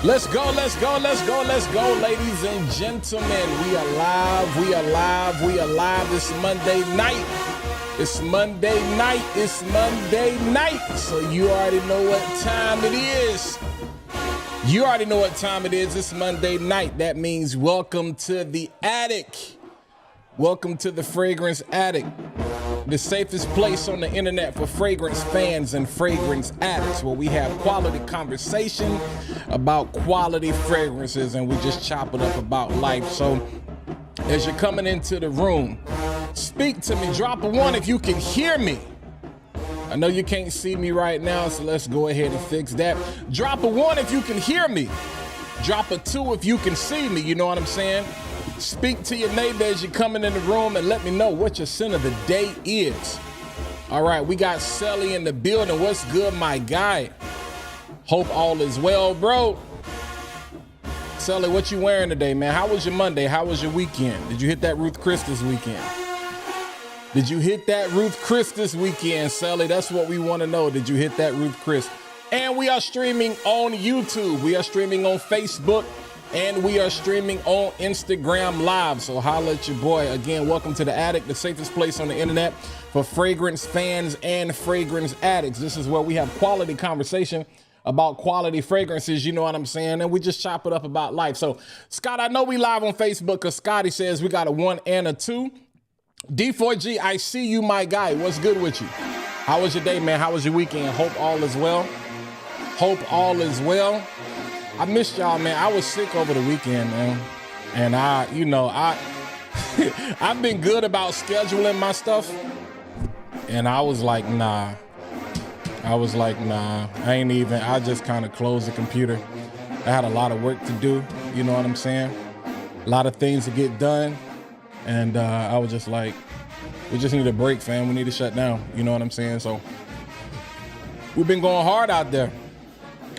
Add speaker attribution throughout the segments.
Speaker 1: Let's go, let's go, let's go, let's go, ladies and gentlemen. We are live, we are live, we are live. It's Monday night. It's Monday night. It's Monday night. So you already know what time it is. You already know what time it is. It's Monday night. That means welcome to the attic. Welcome to the Fragrance Attic, the safest place on the internet for fragrance fans and fragrance addicts, where we have quality conversation about quality fragrances and we just chop it up about life. So as you're coming into the room, speak to me. Drop a 1 if you can hear me. I know you can't see me right now, so let's go ahead and fix that. Drop a 1 if you can hear me. Drop a 2 if you can see me. You know what I'm saying? Speak to your neighbor as you're coming in the room and let me know what your sin of the day is. All right, we got Selly in the building. What's good, my guy? Hope all is well, bro. Selly, what you wearing today, man? How was your Monday? How was your weekend? Did you hit that Ruth Chris this weekend? Did you hit that Ruth Chris this weekend, Selly? That's what we want to know. Did you hit that Ruth Chris? And we are streaming on YouTube. We are streaming on Facebook. And we are streaming on Instagram Live. So holla at your boy. Again, welcome to the Attic, the safest place on the internet for fragrance fans and fragrance addicts. This is where we have quality conversation about quality fragrances, you know what I'm saying? And we just chop it up about life. So, Scott, I know we live on Facebook because Scotty says we got a 1 and a 2. D4G, I see you, my guy. What's good with you? How was your day, man? How was your weekend? Hope all is well. Hope all is well. I missed y'all, man. I was sick over the weekend, man. And I've been good about scheduling my stuff. And I was like, nah. I just kind of closed the computer. I had a lot of work to do. You know what I'm saying? A lot of things to get done. And I was just like, we just need a break, fam. We need to shut down. You know what I'm saying? So we've been going hard out there.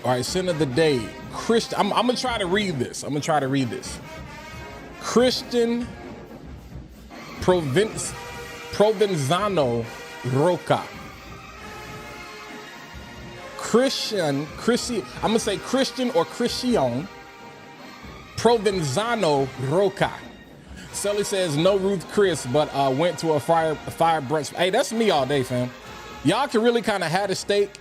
Speaker 1: All right, sin of the day. I'm gonna try to read this. Christian Provenzano Roca. I'm gonna say Christian or Christian Provenzano Roca. Sully says no Ruth Chris, but went to a fire brunch. Hey, that's me all day, fam. Y'all can really kind of have a steak.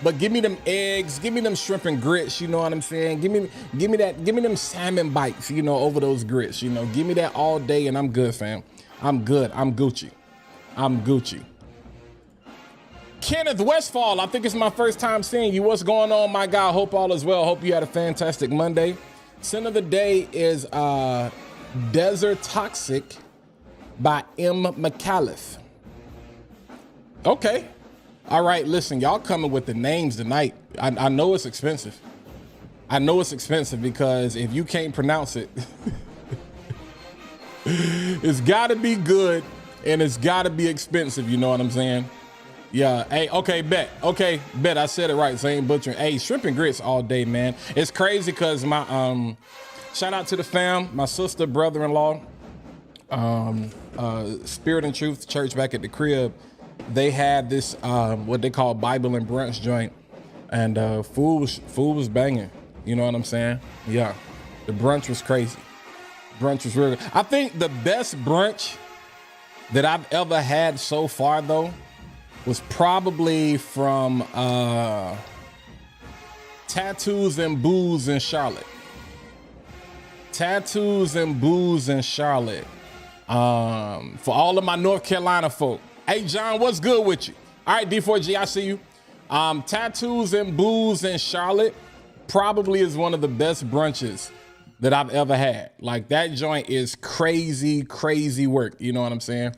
Speaker 1: But give me them eggs, give me them shrimp and grits, you know what I'm saying? Give me them salmon bites, you know, over those grits, you know. Give me that all day and I'm good, fam. I'm good. I'm Gucci. Kenneth Westfall, I think it's my first time seeing you. What's going on, my guy? Hope all is well. Hope you had a fantastic Monday. Sin of the day is Desert Toxic by M. McAuliffe. Okay. All right, listen, y'all coming with the names tonight. I know it's expensive. Because if you can't pronounce it, it's gotta be good and it's gotta be expensive, you know what I'm saying? Yeah, hey, okay, bet. I said it right, same butchering. Hey, shrimp and grits all day, man. It's crazy because my, shout out to the fam, my sister, brother-in-law, Spirit and Truth Church back at the crib. They had this what they call Bible and brunch joint, and food was banging. You know what I'm saying? Yeah, the brunch was crazy. Brunch was really good. I think the best brunch that I've ever had so far, though, was probably from Tattoos and Booze in Charlotte. For all of my North Carolina folk. Hey, John, what's good with you? All right, D4G, I see you. Tattoos and Booze in Charlotte probably is one of the best brunches that I've ever had. Like, that joint is crazy work. You know what I'm saying?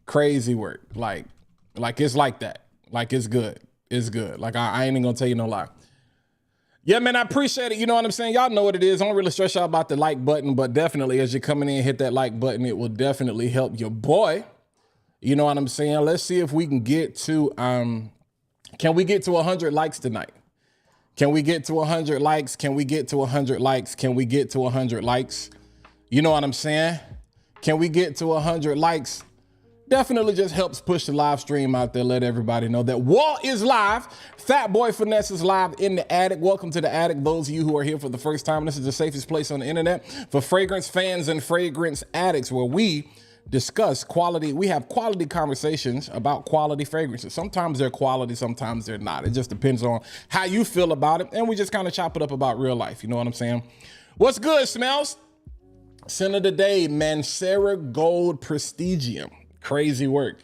Speaker 1: Crazy work. Like it's like that. Like, it's good. Like, I ain't even gonna tell you no lie. Yeah, man, I appreciate it. You know what I'm saying? Y'all know what it is. I don't really stress y'all about the like button, but definitely as you're coming in, hit that like button. It will definitely help your boy. You know what I'm saying? Let's see if we can get to, can we get to 100 likes tonight? Can we get to 100 likes? You know what I'm saying? Can we get to 100 likes? definitely just helps push the live stream out there. Let everybody know that Walt is live. Fat Boy Finesse is live in the attic. Welcome to the attic. Those of you who are here for the first time, this is the safest place on the internet for fragrance fans and fragrance addicts, where we discuss quality. We have quality conversations about quality fragrances. Sometimes they're quality, sometimes they're not. It just depends on how you feel about it. And we just kind of chop it up about real life. You know what I'm saying? What's good, Smells? Scent of the day, Mancera Gold Prestigium. Crazy work.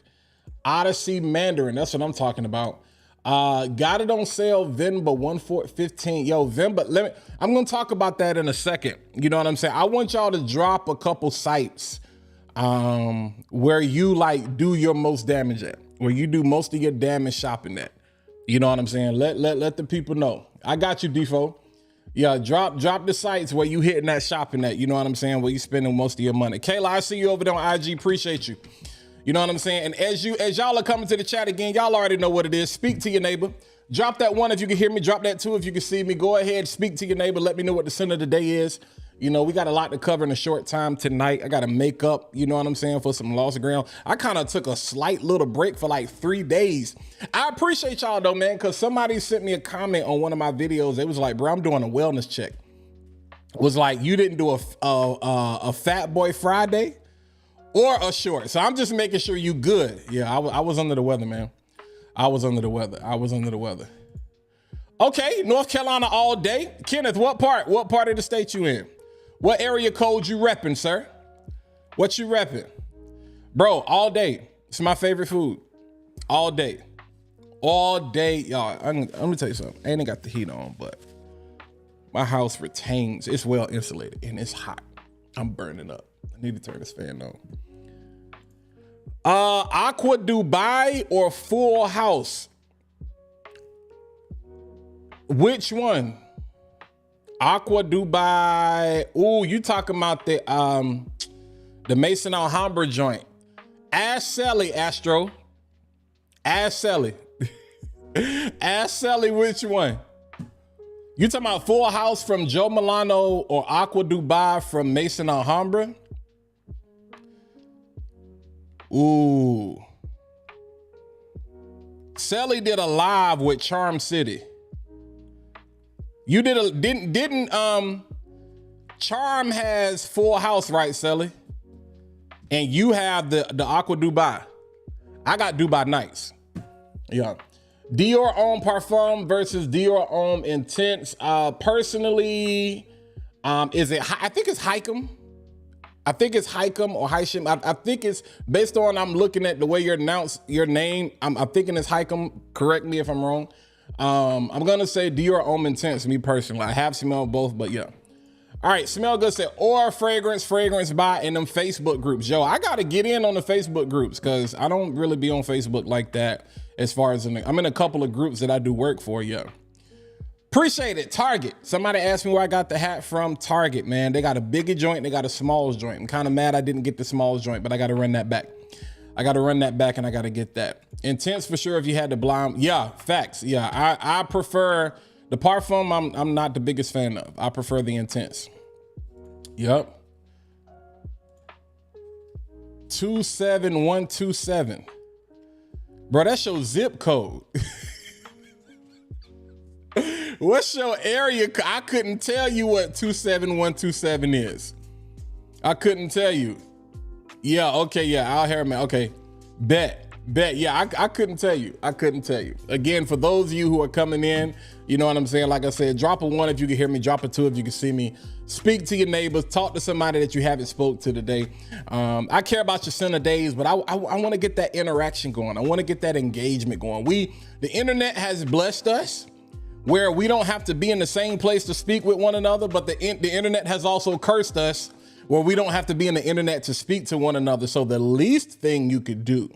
Speaker 1: Odyssey Mandarin, that's what I'm talking about. Got it on sale, Venba 1/4/15. Yo, Venba, I'm gonna talk about that in a second. You know what I'm saying? I want y'all to drop a couple sites where you like do your most damage at, where you do most of your damage shopping at. You know what I'm saying? Let the people know. I got you, Defo. Yeah, drop the sites where you hitting that shopping at. You know what I'm saying? Where you spending most of your money. Kayla, I see you over there on IG. Appreciate you. You know what I'm saying? And as y'all are coming to the chat again, y'all already know what it is. Speak to your neighbor. Drop that 1 if you can hear me. Drop that 2 if you can see me. Go ahead, speak to your neighbor. Let me know what the scent of the day is. You know, we got a lot to cover in a short time tonight. I got to make up, you know what I'm saying, for some lost ground. I kind of took a slight little break for like 3 days. I appreciate y'all though, man, because somebody sent me a comment on one of my videos. It was like, bro, I'm doing a wellness check. It was like, you didn't do a Fat Boy Friday or a short. So I'm just making sure you good. Yeah, I was under the weather, man. I was under the weather. Okay, North Carolina all day. Kenneth, what part of the state you in? What area code you repping, sir? What you repping? Bro, all day. It's my favorite food. All day. All day, y'all. Let me tell you something. I ain't got the heat on, but my house retains. It's well insulated and it's hot. I'm burning up. I need to turn this fan on. Aqua Dubai or Full House? Which one? Aqua Dubai. Ooh, you talking about the Mason Alhambra joint. Ask Sally, Astro. Ask Sally. Ask Sally which one. You talking about Full House from Joe Milano or Aqua Dubai from Mason Alhambra? Ooh. Sally did a live with Charm City. You didn't Charm has Full House, right, Sally? And you have the Aqua Dubai. I got Dubai Nights. Yeah. Dior Homme Parfum versus Dior Homme Intense. Personally, I think it's Hikem. I think it's Hikem or Hysham. I think it's based on, I'm looking at the way you announce your name. I'm thinking it's Hikem. Correct me if I'm wrong. I'm gonna say Dior Homme Intense, me personally. I have smelled both, but yeah. All right, Smell Good said, or fragrance by in them Facebook groups. Yo, I gotta get in on the Facebook groups because I don't really be on Facebook like that as far as I'm in a couple of groups that I do work for, yeah. Appreciate it. Target. Somebody asked me where I got the hat from. Target, man. They got a bigger joint, they got a smalls joint. I'm kind of mad I didn't get the smalls joint, but I gotta run that back. And I gotta get that. Intense for sure if you had the blind. Yeah, facts. Yeah, I prefer the Parfum. I'm not the biggest fan of. I prefer the Intense. Yep. 27127. Bro, that's your zip code. What's your area? I couldn't tell you what 27127 is. I couldn't tell you. Yeah, okay, yeah, I'll hear, man. Okay, bet. Yeah, I couldn't tell you. Again, for those of you who are coming in, you know what I'm saying? Like I said, drop a 1 if you can hear me, drop a 2 if you can see me. Speak to your neighbors, talk to somebody that you haven't spoke to today. I care about your center days, but I want to get that interaction going. I want to get that engagement going. The internet has blessed us where we don't have to be in the same place to speak with one another, but the internet has also cursed us where we don't have to be in the internet to speak to one another. So the least thing you could do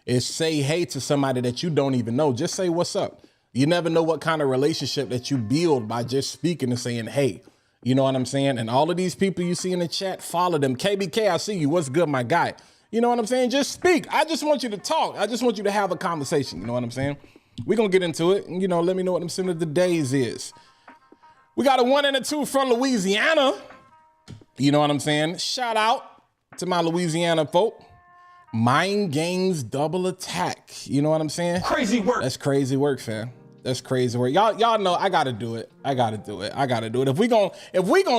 Speaker 1: is say hey to somebody that you don't even know. Just say what's up. You never know what kind of relationship that you build by just speaking and saying hey. You know what I'm saying? And all of these people you see in the chat, follow them. KBK, I see you. What's good, my guy? You know what I'm saying? Just speak. I just want you to talk. I just want you to have a conversation. You know what I'm saying? We're going to get into it. And, let me know what them scent of the days is. We got a 1 and a 2 from Louisiana. You know what I'm saying? Shout out to my Louisiana folk. Mind games double attack. You know what I'm saying?
Speaker 2: Crazy work.
Speaker 1: That's crazy work, fam. That's crazy work. Y'all know I gotta do it. I gotta do it. If we gonna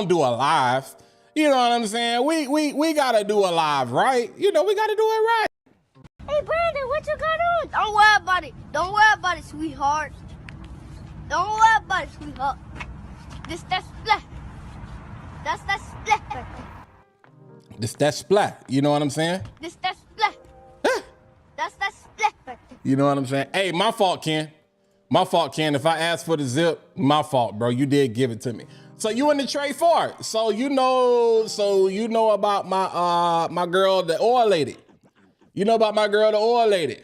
Speaker 1: do a live, you know what I'm saying? We gotta do a live, right? You know, we gotta do it right.
Speaker 3: Hey Brandon, what you got on? Don't worry about it. Don't worry about it, sweetheart. Don't worry about it, sweetheart. That splat. That's that splat.
Speaker 1: That splat. You know what I'm saying?
Speaker 3: That splat. That's that splat.
Speaker 1: You know what I'm saying? Hey, my fault, Ken. My fault, Ken. If I asked for the zip, my fault, bro. You did give it to me. So you in the trade for it. So you know about my girl, the oil lady. You know about my girl, the oil lady.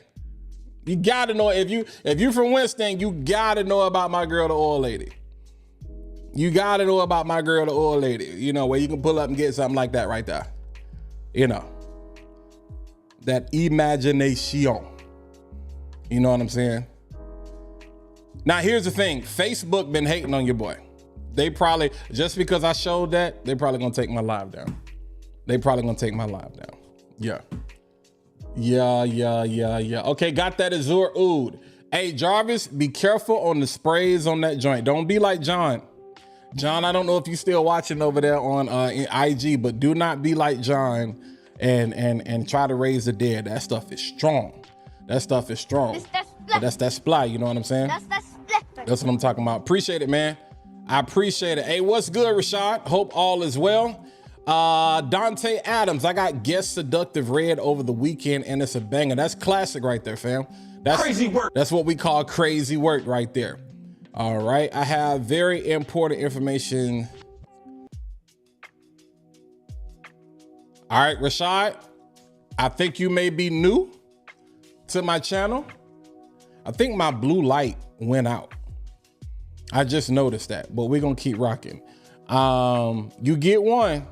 Speaker 1: You gotta know, if you from Winston, you gotta know about my girl, the oil lady. You gotta know about my girl, the oil lady. You know, where you can pull up and get something like that right there. You know, that imagination. You know what I'm saying? Now, here's the thing. Facebook been hating on your boy. They probably, just because I showed that, they probably gonna take my live down. Yeah. Yeah. Okay, got that Azure Oud. Hey, Jarvis, be careful on the sprays on that joint. Don't be like John. John, I don't know if you still watching over there on IG, but do not be like John and try to raise the dead. That stuff is strong. But that's that splat, you know what I'm saying? That's what I'm talking about. Appreciate it, man. I appreciate it. Hey, what's good, Rashad? Hope all is well. Dante Adams, I got Guess Seductive Red over the weekend, and it's a banger. That's classic right there, fam. That's
Speaker 2: crazy work.
Speaker 1: That's what we call crazy work right there. All right, I have very important information. All right, Rashad, I think you may be new to my channel. I think my blue light went out. I just noticed that, but we're gonna keep rocking. You get one.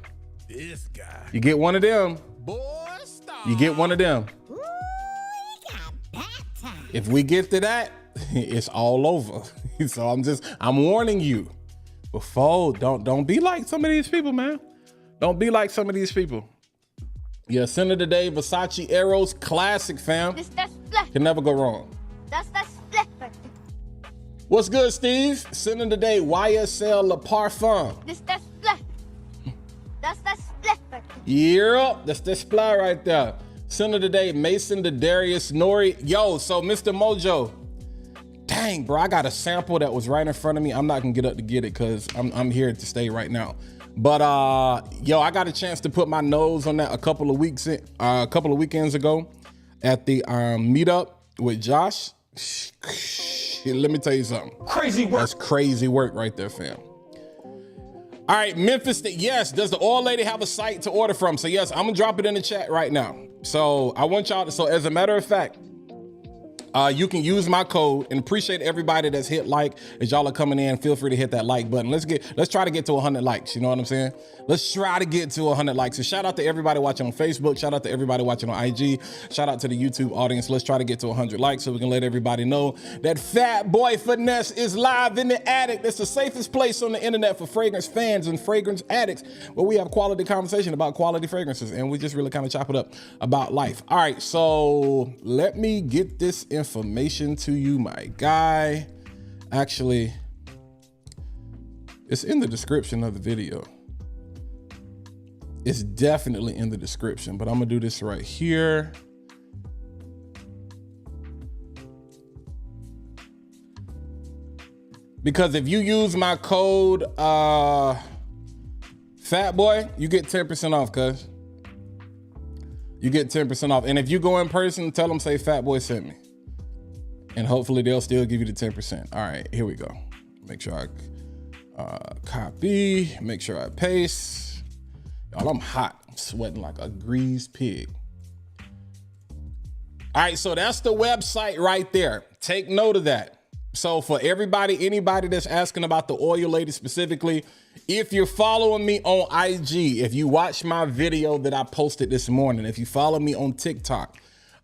Speaker 2: This guy.
Speaker 1: You get one of them.
Speaker 2: Boy, stop.
Speaker 1: You get one of them.
Speaker 3: Ooh, he got baptized.
Speaker 1: If we get to that, it's all over. So I'm warning you before, don't be like some of these people, man. Don't be like some of these people. Yeah, Center today, Versace Arrows, classic, fam.
Speaker 3: That splat.
Speaker 1: Can never go wrong.
Speaker 3: That's that splat.
Speaker 1: What's good, Steve? Center today, YSL Le Parfum.
Speaker 3: That splat. That's that splat.
Speaker 1: Yeah, that's the splat right there. Center today, Mason Darius Nori. Yo, so Mr. Mojo, dang, bro, I got a sample that was right in front of me. I'm not gonna get up to get it because I'm here to stay right now. But yo, I got a chance to put my nose on that a couple of weekends ago at the meetup with Josh. Let me tell you something.
Speaker 2: Crazy work.
Speaker 1: That's crazy work right there, fam. All right, Memphis, yes, does the oil lady have a site to order from? So yes, I'm gonna drop it in the chat right now. So I want y'all to, so as a matter of fact, you can use my code, and appreciate everybody that's hit like. As y'all are coming in, feel free to hit that like button. Let's try to get to 100 likes. You know what I'm saying? Let's try to get to 100 likes. So shout out to everybody watching on Facebook. Shout out to everybody watching on IG. Shout out to the YouTube audience. Let's try to get to 100 likes so we can let everybody know that Fat Boy Finesse is live in the attic. It's the safest place on the internet for fragrance fans and fragrance addicts, where we have quality conversation about quality fragrances, and we just really kind of chop it up about life. All right, so let me get this information to you, my guy. Actually, it's in the description of the video. It's definitely in the description, but I'm gonna do this right here. Because if you use my code FATBOY, you get 10% off, cuz. You get 10% off. And if you go in person, tell them, say FATBOY sent me. And hopefully they'll still give you the 10%. All right, here we go. Make sure I copy, make sure I paste. Y'all, I'm hot. I'm sweating like a greased pig. All right, so that's the website right there. Take note of that. So for everybody, anybody that's asking about the oil lady specifically, if you're following me on IG, if you watch my video that I posted this morning, if you follow me on TikTok,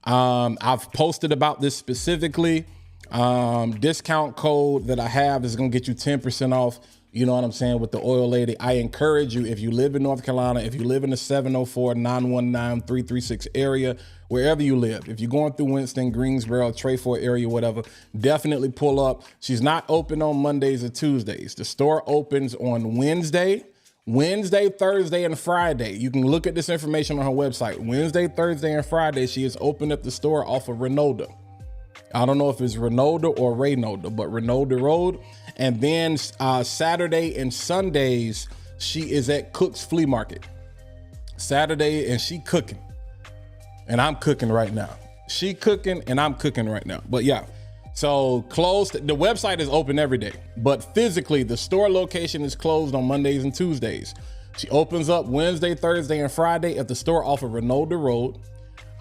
Speaker 1: I've posted about this specifically. Discount code that I have is gonna get you 10% off You know what I'm saying? With the oil lady, I encourage you, if you live in North Carolina, if you live in the 704-919-336 area, wherever you live, if you're going through Winston, Greensboro, Trayford area, whatever, definitely pull up. She's not open on Mondays or Tuesdays. The store opens on Wednesday, Thursday, and Friday. You can look at this information on her website. Wednesday, Thursday, and Friday, she has opened up the store off of Renolda. I don't know if it's Renolda or Reynolda, but Renolda Road. And then Saturday and Sundays, she is at Cook's Flea Market. Saturday, and she cooking. And I'm cooking right now. She cooking and I'm cooking right now. But yeah, so closed. The website is open every day, but physically the store location is closed on Mondays and Tuesdays. She opens up Wednesday, Thursday, and Friday at the store off of Renolda Road.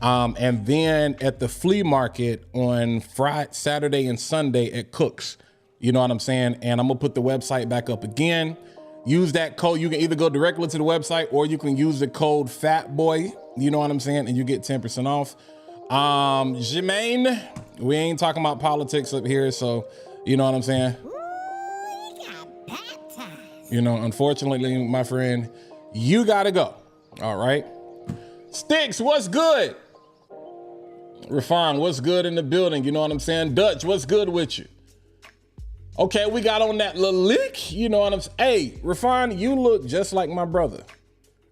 Speaker 1: And then at the flea market on Friday, Saturday, and Sunday at Cook's. You know what I'm saying? And I'm gonna put the website back up again. Use that code. You can either go directly to the website or you can use the code FATBOY. You know what I'm saying? And you get 10% off. Jermaine, we ain't talking about politics up here, so you know what I'm saying? You know, unfortunately, my friend, you gotta go. All right. Sticks, what's good? Rafan, what's good in the building? You know what I'm saying? Dutch, what's good with you? Okay, we got on that little lick. You know what I'm saying? Hey, Rafan, you look just like my brother.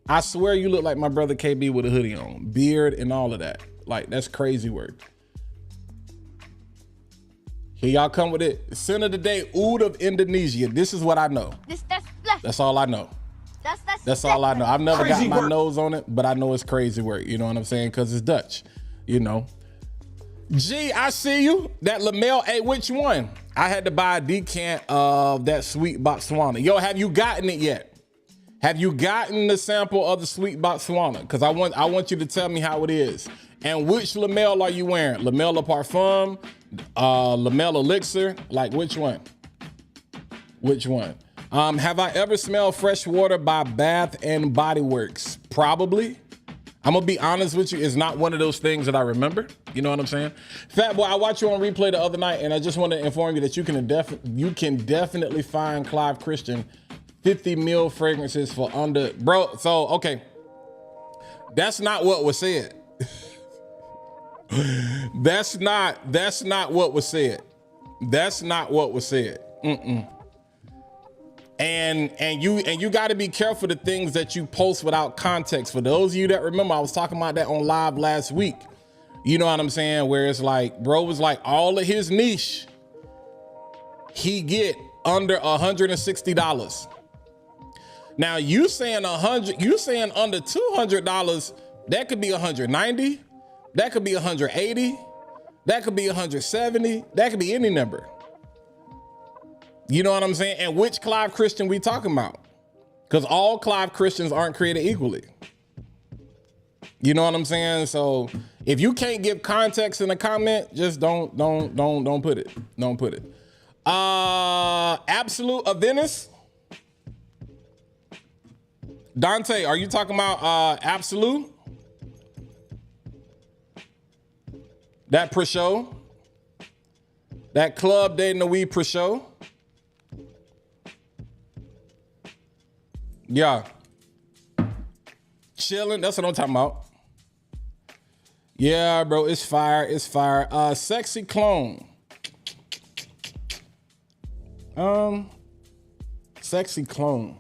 Speaker 1: I swear you look like my brother KB with a hoodie on, beard and all of that. Like, that's crazy work. Here y'all come with it. Center of the day, Oud of Indonesia. This is what I know. That's all I know. That's all I know. I've never got my nose on it, but I know it's crazy work. You know what I'm saying? Because it's Dutch, you know. G, I see you. That Lamel, hey, which one? I had to buy a decant of that sweet Botswana. Yo, have you gotten it yet? Have you gotten the sample of the sweet Botswana? Because I want you to tell me how it is. And which Lamel are you wearing? Lamel Le Parfum, Lamel Elixir, like which one? Which one? Have I ever smelled fresh water by Bath and Body Works? Probably. I'm gonna be honest with you, it's not one of those things that I remember. You know what I'm saying? Fat Boy, I watched you on replay the other night, and I just want to inform you that you can definitely find Clive Christian 50 mil fragrances for under, bro. So okay, that's not what was said. That's not what was said. That's not what was said. And you got to be careful the things that you post without context. For those of you that remember, I was talking about that on live last week. You know what I'm saying? Where it's like, bro was like, all of his niche, he get under $160. Now you saying you saying under $200, that could be $190, that could be $180, that could be $170, that could be any number. You know what I'm saying? And which Clive Christian we talking about? Because all Clive Christians aren't created equally. You know what I'm saying? So if you can't give context in a comment, just don't put it. Don't put it. Absolute of Venice. Dante, are you talking about Absolute? That pre-show? That Club Day Nuit pre-show? Yeah. Chilling, that's what I'm talking about. Yeah, bro, it's fire, it's fire. Sexy Clone. Sexy Clone.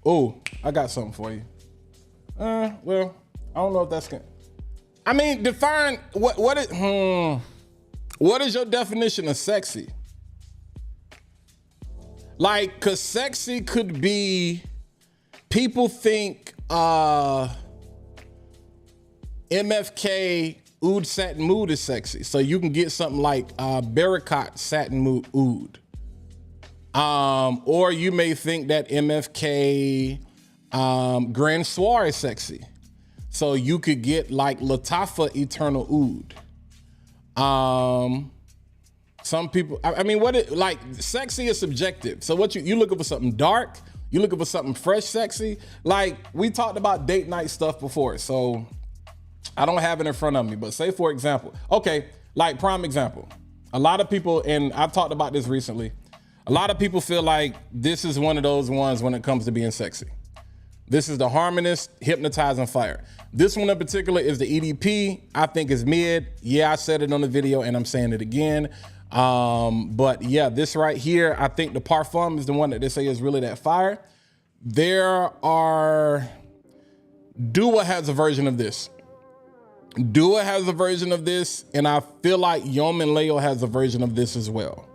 Speaker 1: Oh, I got something for you. Well, I don't know if that's gonna, I mean, define what is your definition of sexy? Like, cause sexy could be, people think MFK Oud Satin Mood is sexy. So you can get something like Barricot Satin Mood Oud. Or you may think that MFK Grand Soir is sexy. So you could get like Latafa Eternal Oud. Some people, I mean, like sexy is subjective. So what you looking for something dark? You looking for something fresh, sexy? Like we talked about date night stuff before. So I don't have it in front of me, but say for example, okay, like prime example. A lot of people, and I've talked about this recently. A lot of people feel like this is one of those ones when it comes to being sexy. This is the Harmonist Hypnotizing Fire. This one in particular is the EDP. I think is mid. Yeah, I said it on the video and I'm saying it again. But yeah, this right here, I think the Parfum is the one that they say is really that fire. Dua has a version of this. Dua has a version of this, and I feel like Yom and Leo has a version of this as well.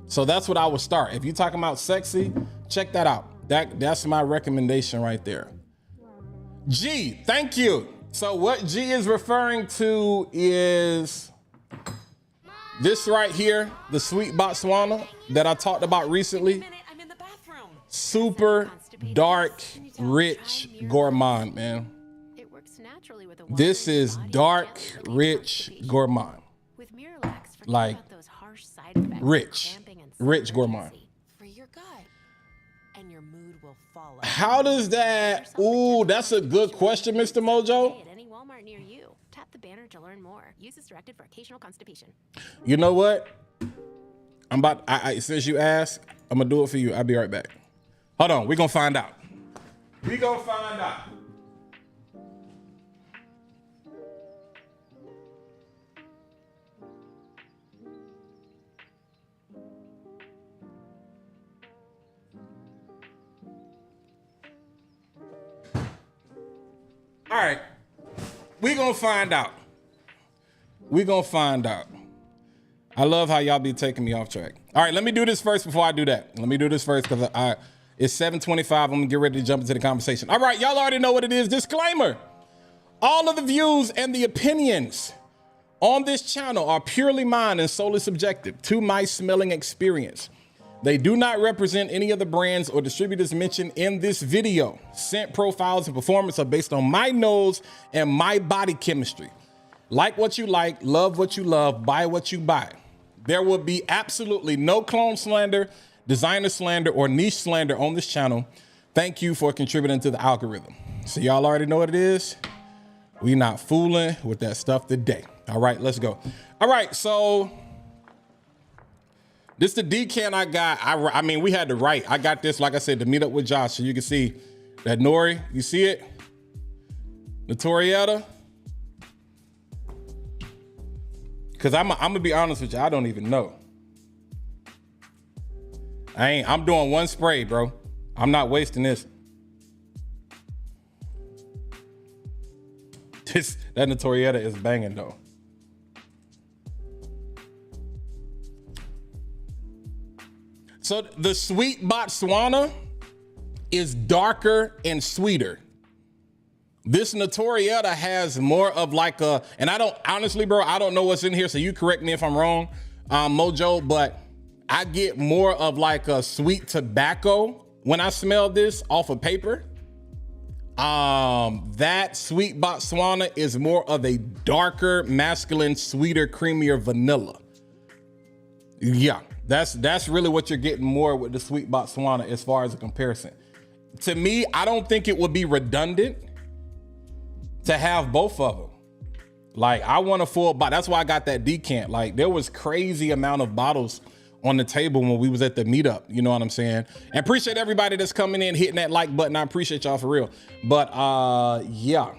Speaker 1: So that's what I would start. If you're talking about sexy, check that out. That's my recommendation right there. G, thank you. So what G is referring to is this right here, the Sweet Botswana that I talked about recently. Super dark, rich gourmand, man. This is dark, rich gourmand. Like rich gourmand. How does that? Ooh, that's a good question, Mr. Mojo. Tap the banner to learn more. Use is directed for occasional constipation. You know what? Since you asked, I'm gonna do it for you. I'll be right back. Hold on, we're gonna find out. We gonna find out. All right, we gonna find out. We gonna find out. I love how y'all be taking me off track. All right, let me do this first before I do that. Let me do this first because it's 7:25. I'm gonna get ready to jump into the conversation. All right, y'all already know what it is. Disclaimer. All of the views and the opinions on this channel are purely mine and solely subjective to my smelling experience. They do not represent any of the brands or distributors mentioned in this video. Scent profiles and performance are based on my nose and my body chemistry. Like what you like, love what you love, buy what you buy. There will be absolutely no clone slander, designer slander, or niche slander on this channel. Thank you for contributing to the algorithm. So y'all already know what it is. We not fooling with that stuff today. All right, let's go. All right, so this the decant I got. I mean, we had to write. I got this, like I said, to meet up with Josh. So you can see that Nori, you see it? Notorietta. Cause I'm gonna be honest with you, I don't even know. I'm doing one spray, bro. I'm not wasting this. That Notorietta is banging though. So the Sweet Botswana is darker and sweeter. This Notorietta has more of like a, and I don't, honestly, bro, I don't know what's in here, so you correct me if I'm wrong, Mojo, but I get more of like a sweet tobacco when I smell this off of paper. That Sweet Botswana is more of a darker, masculine, sweeter, creamier vanilla. Yeah, that's really what you're getting more with the Sweet Botswana as far as a comparison. To me, I don't think it would be redundant to have both of them. Like, I want a full bottle. That's why I got that decant. Like, there was crazy amount of bottles on the table when we was at the meetup. You know what I'm saying? And appreciate everybody that's coming in, hitting that like button. I appreciate y'all for real. But yeah,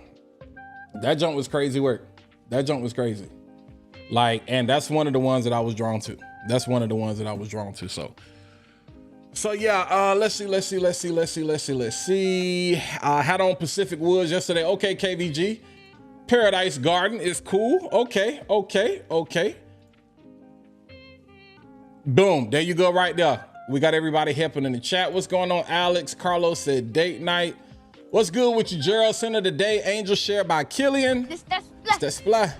Speaker 1: that junk was crazy work. That junk was crazy. Like, and that's one of the ones that I was drawn to. That's one of the ones that I was drawn to. So yeah, let's see. I had on Pacific Woods yesterday. Okay, KVG. Paradise Garden is cool. Okay. Boom, there you go right there. We got everybody helping in the chat. What's going on, Alex? Carlos said date night. What's good with you, Gerald? Center of the day, Angel share by Killian. That's splat.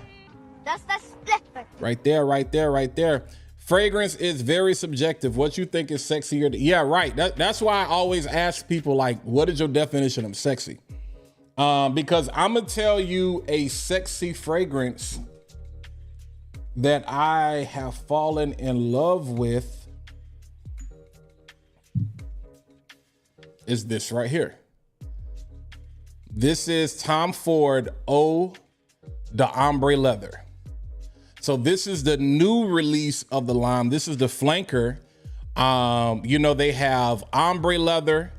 Speaker 3: That's splat.
Speaker 1: Right there. Fragrance is very subjective. What you think is sexier? Yeah, right. That's why I always ask people, like, what is your definition of sexy? Because I'm gonna tell you a sexy fragrance that I have fallen in love with is this right here. This is Tom Ford Eau de Ombre Leather. So this is the new release of the line. This is the flanker You know, they have ombre leather,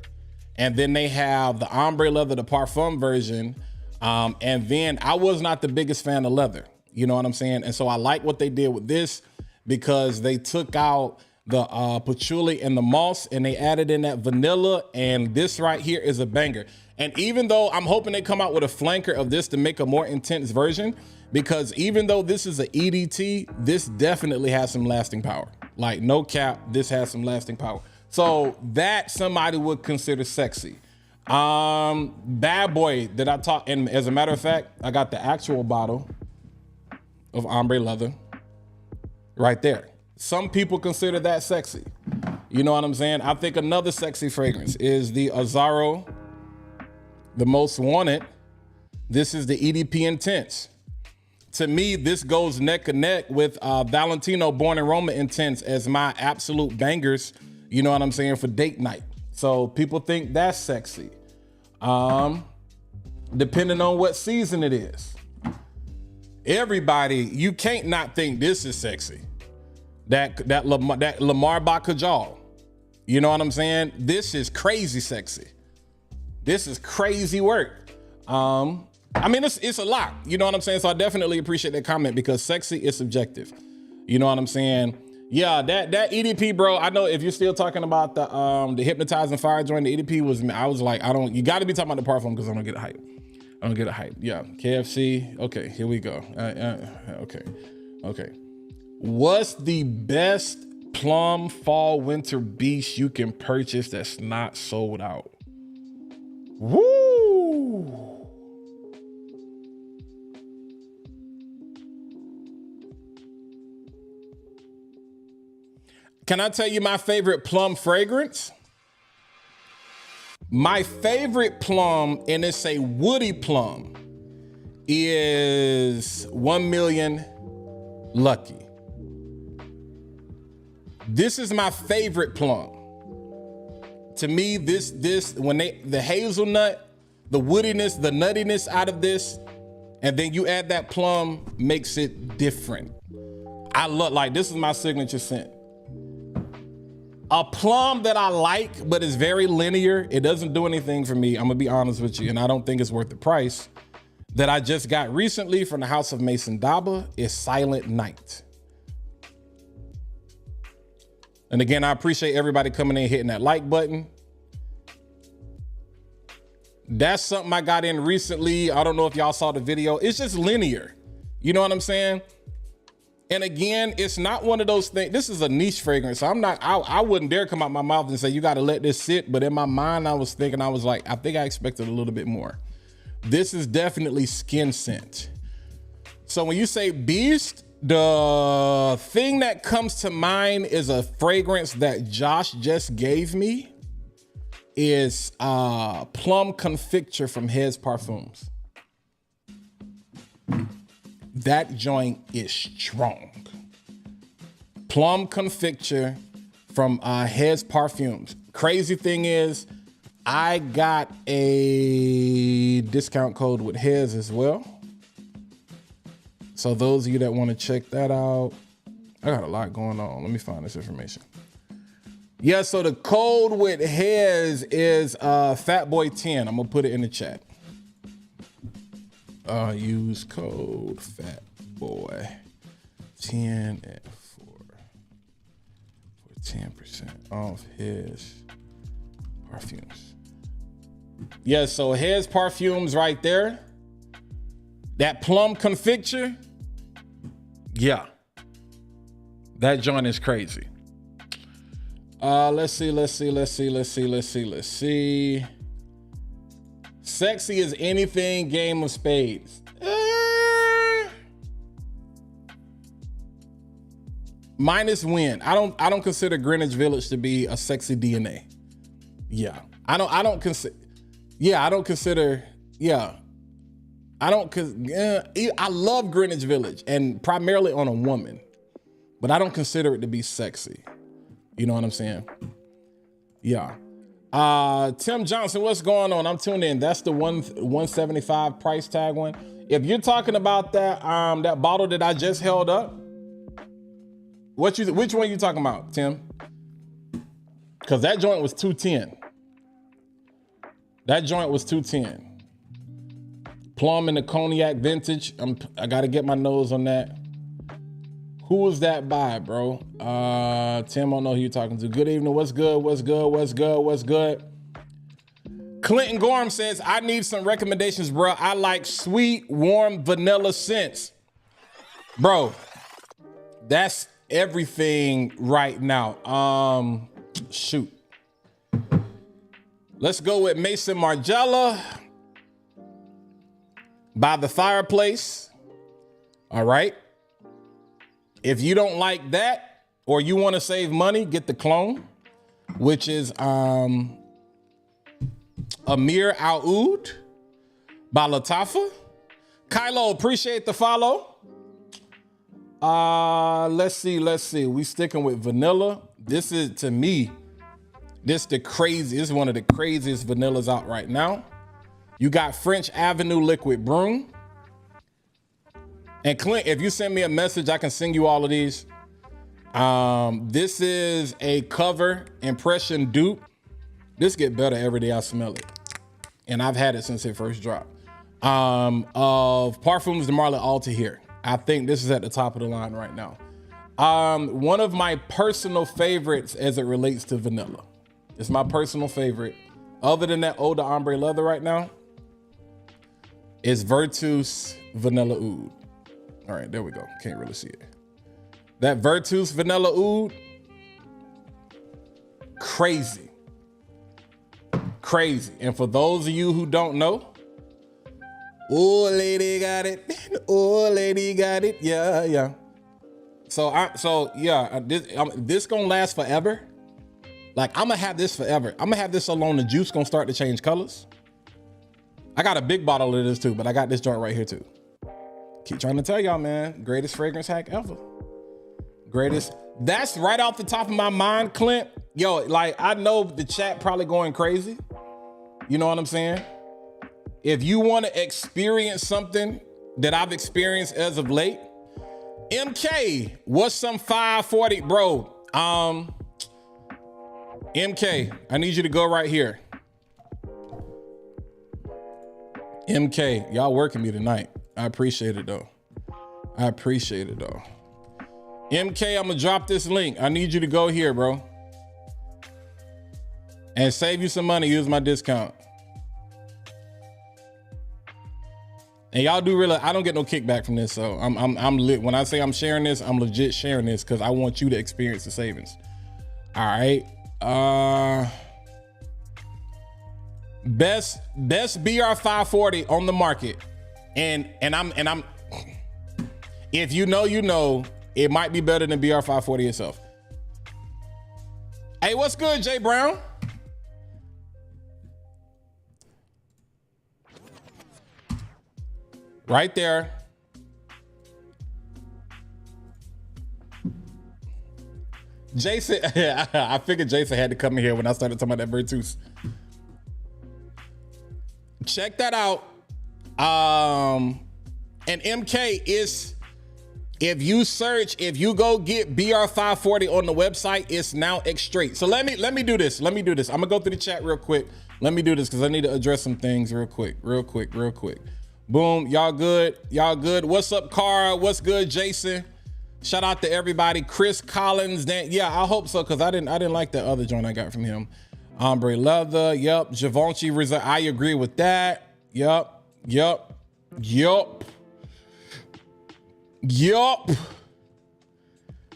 Speaker 1: and then they have the ombre leather, the parfum version. And then I was not the biggest fan of leather. You know what I'm saying? And so I like what they did with this because they took out the patchouli and the moss and they added in that vanilla. And this right here is a banger. And even though I'm hoping they come out with a flanker of this to make a more intense version, because even though this is an EDT, this definitely has some lasting power. Like no cap, this has some lasting power. So that somebody would consider sexy. Bad Boy that I talked, and as a matter of fact, I got the actual bottle of ombre leather right there. Some people consider that sexy. You know what I'm saying? I think another sexy fragrance is the Azzaro, the Most Wanted. This is the EDP Intense. To me, this goes neck and neck with Valentino Born in Roma Intense as my absolute bangers, you know what I'm saying, for date night. So people think that's sexy. Depending on what season it is. Everybody, you can't not think this is sexy. That Lamar by Kajal. You know what I'm saying? This is crazy sexy. This is crazy work. I mean, it's a lot. You know what I'm saying? So I definitely appreciate that comment because sexy is subjective. You know what I'm saying? Yeah, that EDP, bro. I know if you're still talking about the hypnotizing fire joint, the EDP was. I was like, you got to be talking about the parfum because I don't get a hype. I don't get a hype. Yeah, KFC. Okay, here we go. Okay. What's the best plum fall winter beast you can purchase that's not sold out? Woo! Can I tell you my favorite plum fragrance? My favorite plum, and it's a woody plum, is 1 Million Lucky. This is my favorite plum. To me, this when the hazelnut, the woodiness, the nuttiness out of this, and then you add that plum, makes it different. I love, like, this is my signature scent. A plum that I like, but is very linear. It doesn't do anything for me. I'm gonna be honest with you, and I don't think it's worth the price. That I just got recently from the House of Mason Daba is Silent Night. And again, I appreciate everybody coming in, hitting that like button. That's something I got in recently. I don't know if y'all saw the video. It's just linear. You know what I'm saying? And again, it's not one of those things. This is a niche fragrance. So I wouldn't dare come out my mouth and say, you got to let this sit. But in my mind, I was like, I think I expected a little bit more. This is definitely skin scent. So when you say beast, the thing that comes to mind is a fragrance that Josh just gave me is Plum Confiture from His Parfums. That joint is strong. Plum Confiture from His Parfums. Crazy thing is, I got a discount code with His as well. So those of you that want to check that out, I got a lot going on. Let me find this information. Yeah, so the code with His is Fatboy10. I'm gonna put it in the chat. Use code Fatboy10 for 10% off His Parfums. Yeah, so His Parfums right there. That Plum Confiture. Yeah. That joint is crazy. Let's see. Sexy as anything, Game of Spades. Minus win. I don't consider Greenwich Village to be a sexy DNA. Yeah. I don't consider. I love Greenwich Village and primarily on a woman, but I don't consider it to be sexy. You know what I'm saying? Yeah. Tim Johnson, what's going on? I'm tuned in. That's the 175 price tag one. If you're talking about that that bottle that I just held up, which one are you talking about, Tim? Because that joint was 210. That joint was 210. Plum and the Cognac Vintage. I got to get my nose on that. Who was that by, bro? Tim, I don't know who you're talking to. Good evening. What's good? What's good? What's good? What's good? Clinton Gorham says, I need some recommendations, bro. I like sweet, warm vanilla scents. Bro, that's everything right now. Shoot. Let's go with Mason Margiela by the Fireplace. All right. If you don't like that or you want to save money, get the clone, which is Amir Al-Oud by Lattafa. Kylo, appreciate the follow. Let's see. We sticking with vanilla. This is, to me, this is one of the craziest vanillas out right now. You got French Avenue Liquid Broom. And Clint, if you send me a message, I can sing you all of these. This is a cover impression dupe. This get better every day I smell it. And I've had it since it first dropped. Of Parfums de Marley Alta here. I think this is at the top of the line right now. One of my personal favorites as it relates to vanilla. It's my personal favorite. Other than that Eau de Ombre Leather right now, is Virtus Vanilla Oud. All right, there we go. Can't really see it. That Virtus Vanilla Oud, crazy. Crazy. And for those of you who don't know, oh, lady got it. Oh, lady got it. Yeah. This gonna last forever. Like, I'm gonna have this forever. I'm gonna have this so long the juice gonna start to change colors. I got a big bottle of this too, but I got this joint right here too. Keep trying to tell y'all, man, greatest fragrance hack ever. Greatest. That's right off the top of my mind, Clint. Yo, like, I know the chat probably going crazy. You know what I'm saying? If you want to experience something that I've experienced as of late, MK, what's some 540, bro? MK, I need you to go right here. MK, y'all working me tonight. I appreciate it though. MK, I'm gonna drop this link. I need you to go here, bro. And save you some money, use my discount. And y'all do realize I don't get no kickback from this, so I'm lit. When I say I'm sharing this, I'm legit sharing this because I want you to experience the savings. All right. Best BR 540 on the market. And I'm if you know, it might be better than BR 540 itself. Hey, what's good, Jay Brown? Right there. Jason, I figured Jason had to come in here when I started talking about that Virtus. Check that out. And MK is, if you go get BR 540 on the website, it's now X-Straight. So let me do this. I'm gonna go through the chat real quick. Let me do this because I need to address some things real quick. Boom, y'all good? What's up, Cara? What's good, Jason? Shout out to everybody. Chris Collins. Yeah, I hope so, because I didn't like that other joint I got from him. Ombre Leather. Yep. Givenchy Reserve. I agree with that. Yep.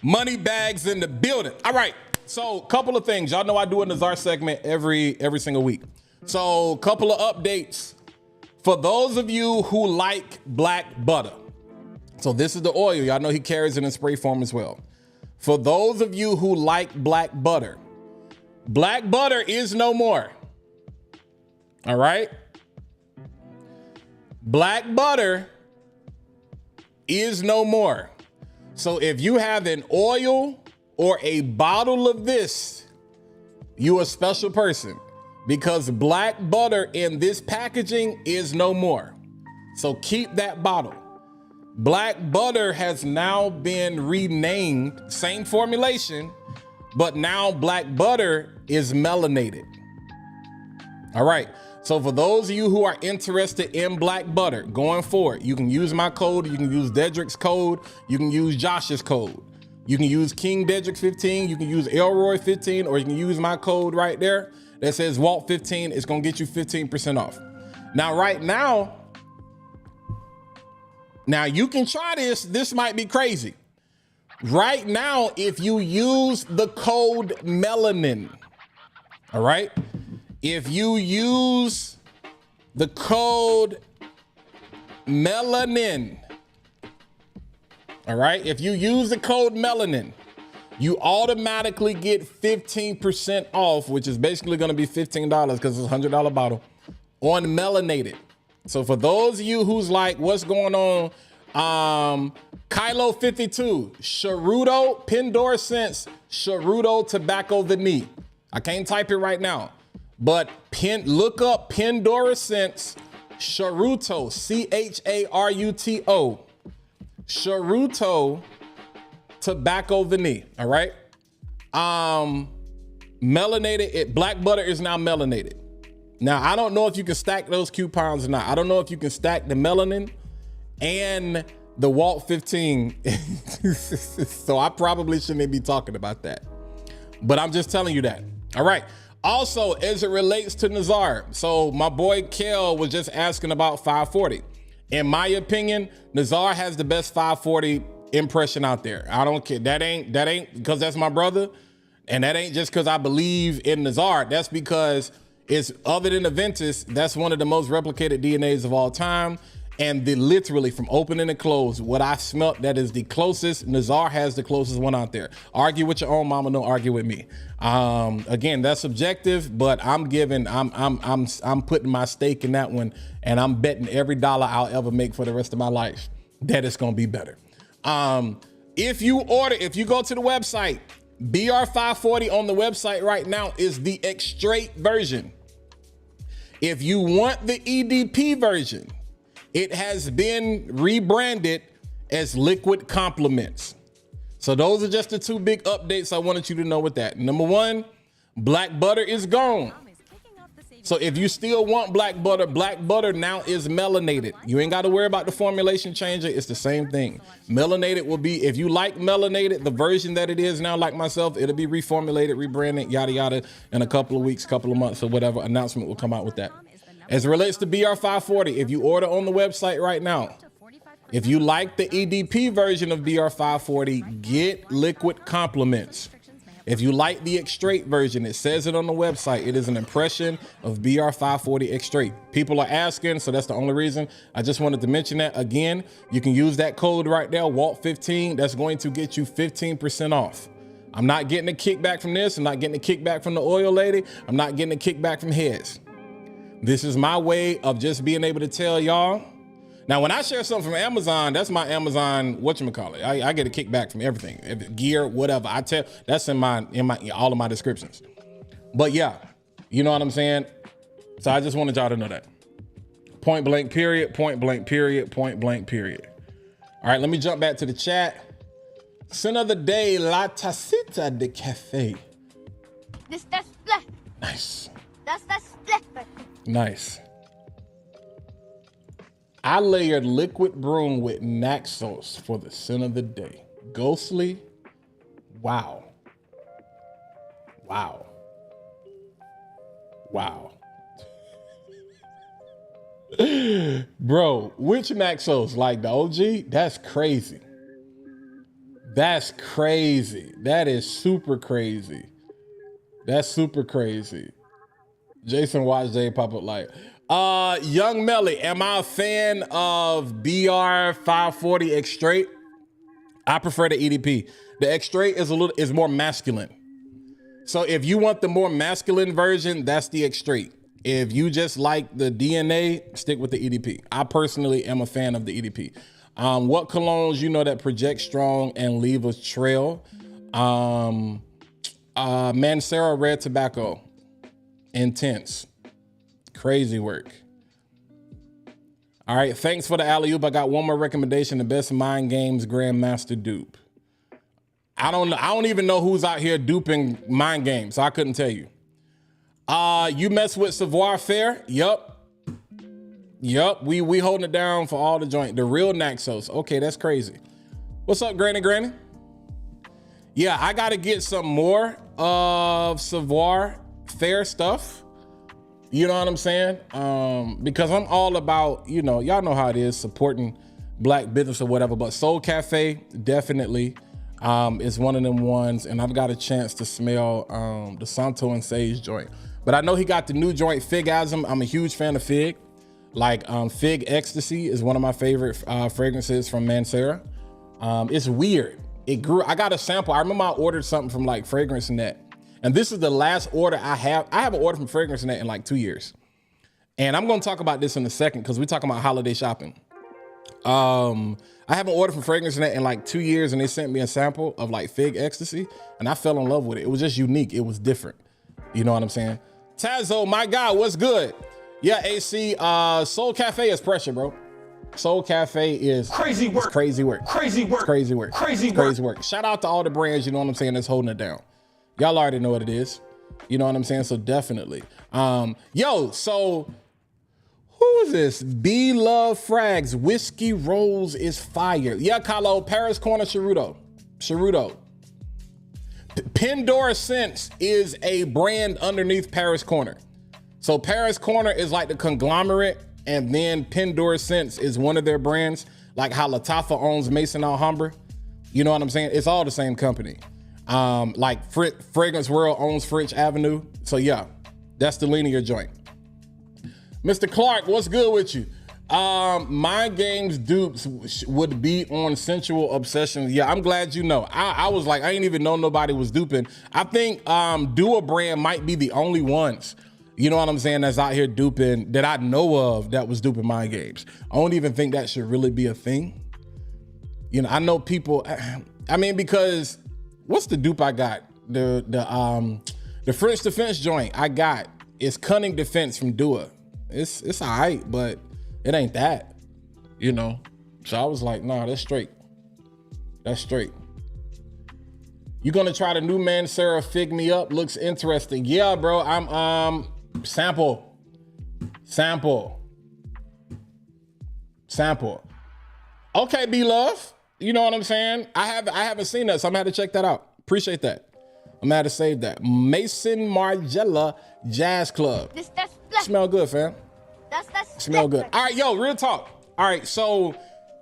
Speaker 1: Money bags in the building. All right. So, couple of things. Y'all know I do a Nazar segment every single week. So, couple of updates. For those of you who like black butter, so this is the oil. Y'all know he carries it in spray form as well. For those of you who like black butter is no more. All right? Black butter is no more. So if you have an oil or a bottle of this, you a special person. Because black butter in this packaging is no more. So keep that bottle. Black butter has now been renamed, same formulation, but now black butter is melanated. All right. So for those of you who are interested in black butter going forward, you can use my code. You can use Dedrick's code. You can use Josh's code. You can use King Dedrick 15. You can use Elroy 15, or you can use my code right there that says Walt 15. It's going to get you 15% off. Now, right now, you can try this. This might be crazy. Right now, if you use the code melanin, all right? If you use the code melanin, all right? If you use the code melanin, you automatically get 15% off, which is basically going to be $15 because it's a $100 bottle on melanated. So for those of you who's like, what's going on? Kylo 52, Charuto, Pandora Sense, Charuto Tobacco the Knee. I can't type it right now, but look up Pandora Sense, Charuto, Charuto, Charuto Tobacco the Knee. All right. Melanated, black butter is now melanated. Now, I don't know if you can stack those coupons or not. I don't know if you can stack the melanin and the Walt 15. So I probably shouldn't be talking about that, but I'm just telling you that. All right. Also, as it relates to Nazar, so my boy Kel was just asking about 540. In my opinion, Nazar has the best 540 impression out there. I don't care. That ain't because that's my brother, and that ain't just because I believe in Nazar. That's because it's, other than the Ventus, that's one of the most replicated DNAs of all time. And literally from opening and close, what I smelt, that is the closest. Nazar has the closest one out there. Argue with your own mama, don't argue with me. Again, that's subjective, but I'm putting my stake in that one, and I'm betting every dollar I'll ever make for the rest of my life that it's gonna be better. If you go to the website, BR540 on the website right now is the extrait version. If you want the EDP version, it has been rebranded as Liquid Compliments. So those are just the two big updates I wanted you to know with that. Number one, black butter is gone. So if you still want black butter now is melanated. You ain't got to worry about the formulation changing. It's the same thing. Melanated will be, if you like melanated, the version that it is now, like myself, it'll be reformulated, rebranded, yada, yada, in a couple of weeks, couple of months, or whatever announcement will come out with that. As it relates to BR540, if you order on the website right now, if you like the EDP version of BR540, get Liquid Compliments. If you like the extrait version, it says it on the website. It is an impression of BR540 extrait. People are asking, so that's the only reason. I just wanted to mention that again. You can use that code right there, WALT15. That's going to get you 15% off. I'm not getting a kickback from this. I'm not getting a kickback from the oil lady. I'm not getting a kickback from Heads. This is my way of just being able to tell y'all. Now, when I share something from Amazon, that's my Amazon, whatchamacallit. I get a kickback from everything, gear, whatever. I tell, that's in all of my descriptions. But yeah, you know what I'm saying? So I just wanted y'all to know that. Point blank period, point blank period, point blank period. All right, let me jump back to the chat. Sin of the day, La Tacita de Cafe.
Speaker 3: That's black.
Speaker 1: Nice.
Speaker 3: That's black.
Speaker 1: Nice. I layered liquid broom with Naxos for the sin of the day. Ghostly. Wow. Wow. Wow. Bro, which Naxos? Like the OG? That's crazy. That's crazy. That is super crazy. That's super crazy. Jason watched Jay pop up like, Young Melly, am I a fan of BR540 extrait? I prefer the EDP. The extrait is more masculine. So if you want the more masculine version, that's the extrait. If you just like the DNA, stick with the EDP. I personally am a fan of the EDP. What colognes you know that project strong and leave a trail? Mancera Red Tobacco. Intense. Crazy work. All right, thanks for the alley-oop. I got one more recommendation, the best Mind Games Grandmaster dupe. I don't even know who's out here duping mind games, so I couldn't tell you. You mess with Savoir Faire? Yup. We holding it down for all the joint. The real Naxos. Okay, that's crazy. What's up, Granny? Yeah, I gotta get some more of Savoir Faire stuff. You know what I'm saying? Because I'm all about, y'all know how it is, supporting black business or whatever, but Soul Cafe definitely is one of them ones, and I've got a chance to smell the Santo and Sage joint. But I know he got the new joint, Figasm. I'm a huge fan of Fig. Like Fig Ecstasy is one of my favorite fragrances from Mancera. It's weird. It grew. I got a sample. I remember I ordered something from like Fragrance Net, and this is the last order I have. I haven't ordered from Fragrance Net in like 2 years. And I'm going to talk about this in a second because we're talking about holiday shopping. I haven't ordered from Fragrance Net in like 2 years, and they sent me a sample of like Fig Ecstasy, and I fell in love with it. It was just unique. It was different. You know what I'm saying? Tazo, my guy, what's good? Yeah, AC, Soul Cafe is pressure, bro. Soul Cafe is crazy work. Crazy work. Crazy work. Crazy work. Crazy work. Shout out to all the brands, you know what I'm saying, that's holding it down. Y'all already know what it is. You know what I'm saying? So definitely. So who is this? B Love Frags. Whiskey Rose is fire. Yeah, Carlo, Paris Corner Cheruto. Pandora Scents is a brand underneath Paris Corner. So Paris Corner is like the conglomerate, and then Pandora Scents is one of their brands, like how Lattafa owns Maison Alhambra. You know what I'm saying? It's all the same company. Like Fragrance World owns French Avenue. So yeah, that's the linear joint. Mr. Clark, what's good with you? My game's dupes would be on Sensual Obsessions. Yeah, I'm glad you know. I was like, I ain't even know nobody was duping. I think Dua brand might be the only ones, you know what I'm saying, that's out here duping, that I know of, that was duping my games. I don't even think that should really be a thing. You know, I know people, I mean, because what's the dupe I got? The French Defense joint I got is Cunning Defense from Dua. It's all right, but it ain't that, you know? So I was like, nah, that's straight. That's straight. You gonna try the new Mancera Fig Me Up? Looks interesting. Yeah, bro, I'm, sample. Okay, B-Love, you know what I'm saying? I haven't seen that, so I'm gonna have to check that out. Appreciate that. I'm gonna have to save that. Mason Margiela Jazz Club. Smell good, fam. That's smell good. All right, yo, real talk. All right, so,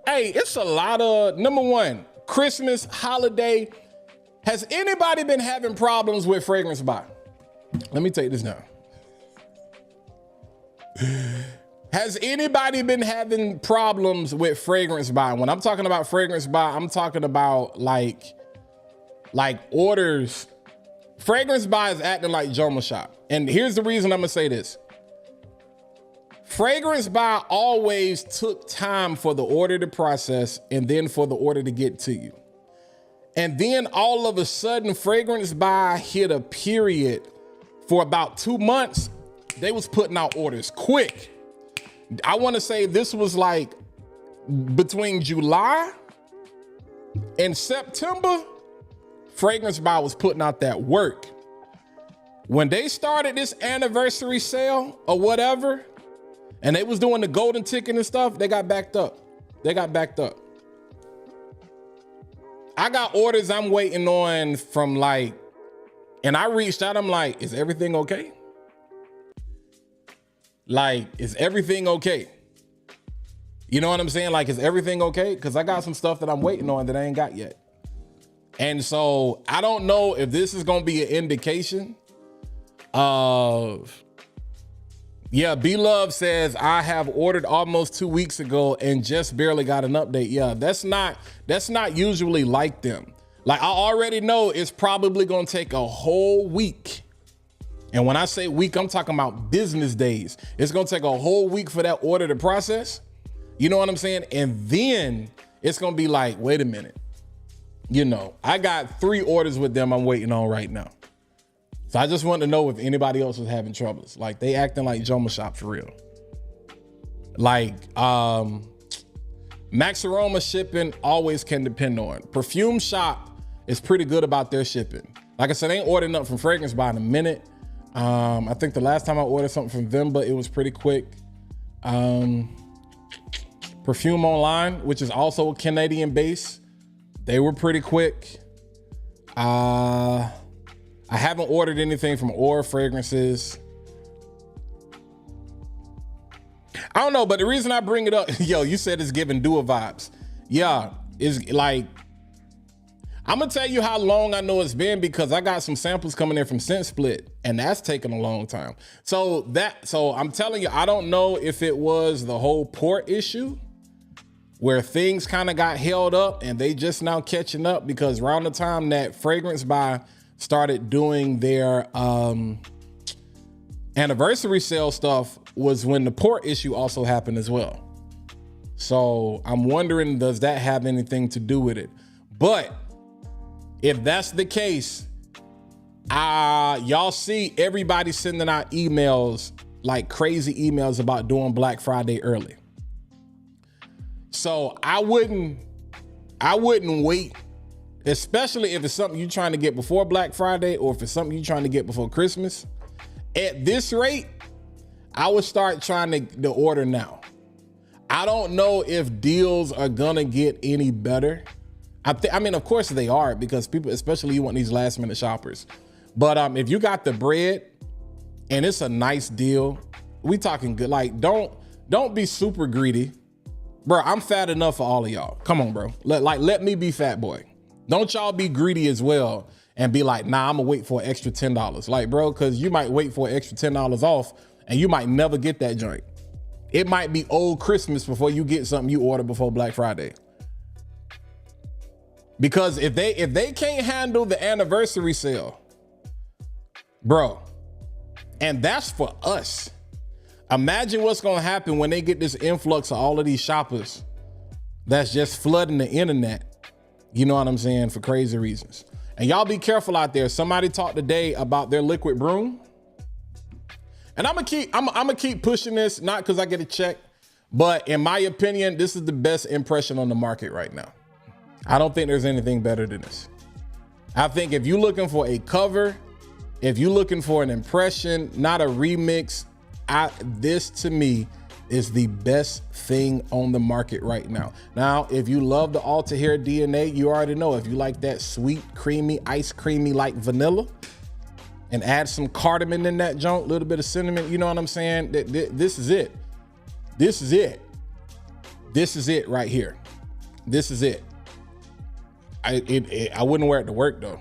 Speaker 1: hey, it's a lot of, number one, Christmas, holiday. Has anybody been having problems with Fragrance Buy? Let me take this down. Has anybody been having problems with Fragrance Buy? When I'm talking about Fragrance Buy, I'm talking about like orders. Fragrance Buy is acting like Joma Shop. And here's the reason I'm gonna say this. Fragrance Buy always took time for the order to process and then for the order to get to you. And then all of a sudden, Fragrance Buy hit a period for about 2 months. They was putting out orders quick. I want to say this was like between July and September, Fragrance Buy was putting out that work. When they started this anniversary sale or whatever, and they was doing the golden ticket and stuff, they got backed up. I got orders I'm waiting on from like, and I reached out, I'm like, is everything okay? Like, is everything okay? You know what I'm saying? Like, is everything okay? Because I got some stuff that I'm waiting on that I ain't got yet. And so I don't know if this is going to be an indication of, yeah, B-Love says, I have ordered almost 2 weeks ago and just barely got an update. Yeah, that's not usually like them. Like, I already know it's probably going to take a whole week. And when I say week, I'm talking about business days. It's going to take a whole week for that order to process. You know what I'm saying? And then it's going to be like, wait a minute. You know, I got 3 orders with them I'm waiting on right now. So I just wanted to know if anybody else was having troubles. Like, they acting like Joma Shop for real. Like, Max Aroma shipping always can depend on. Perfume Shop is pretty good about their shipping. Like I said, I ain't ordered nothing from Fragrance by in a minute. I think the last time I ordered something from them, but it was pretty quick. Perfume Online, which is also a Canadian base, they were pretty quick. I haven't ordered anything from Aura Fragrances. I don't know, but the reason I bring it up, yo, you said it's giving Dua vibes. Yeah, it's like, I'm gonna tell you how long I know it's been because I got some samples coming in from Scent Split, and that's taken a long time. So I'm telling you, I don't know if it was the whole port issue where things kind of got held up and they just now catching up, because around the time that Fragrance Buy started doing their anniversary sale stuff was when the port issue also happened as well. So I'm wondering, does that have anything to do with it? But if that's the case, y'all see everybody sending out emails, like crazy emails about doing Black Friday early. So I wouldn't wait, especially if it's something you're trying to get before Black Friday or if it's something you're trying to get before Christmas. At this rate, I would start trying to order now. I don't know if deals are gonna get any better. I mean, of course they are, because people, especially you want these last minute shoppers. But if you got the bread and it's a nice deal, we talking good. Like, don't be super greedy. Bro, I'm fat enough for all of y'all. Come on, bro. Let me be fat boy. Don't y'all be greedy as well and be like, nah, I'm gonna wait for an extra $10. Like, bro, because you might wait for an extra $10 off and you might never get that joint. It might be old Christmas before you get something you order before Black Friday. Because if they can't handle the anniversary sale, bro, and that's for us. Imagine what's gonna happen when they get this influx of all of these shoppers that's just flooding the internet. You know what I'm saying? For crazy reasons. And y'all be careful out there. Somebody talked today about their liquid broom. And I'm gonna keep pushing this, not because I get a check, but in my opinion, this is the best impression on the market right now. I don't think there's anything better than this. I think if you're looking for a cover, if you're looking for an impression, not a remix, this to me is the best thing on the market right now. Now, if you love the Alta Hair DNA, you already know. If you like that sweet, creamy, ice creamy like vanilla, and add some cardamom in that junk, a little bit of cinnamon, you know what I'm saying? This is it. This is it. This is it right here. This is it. I wouldn't wear it to work though.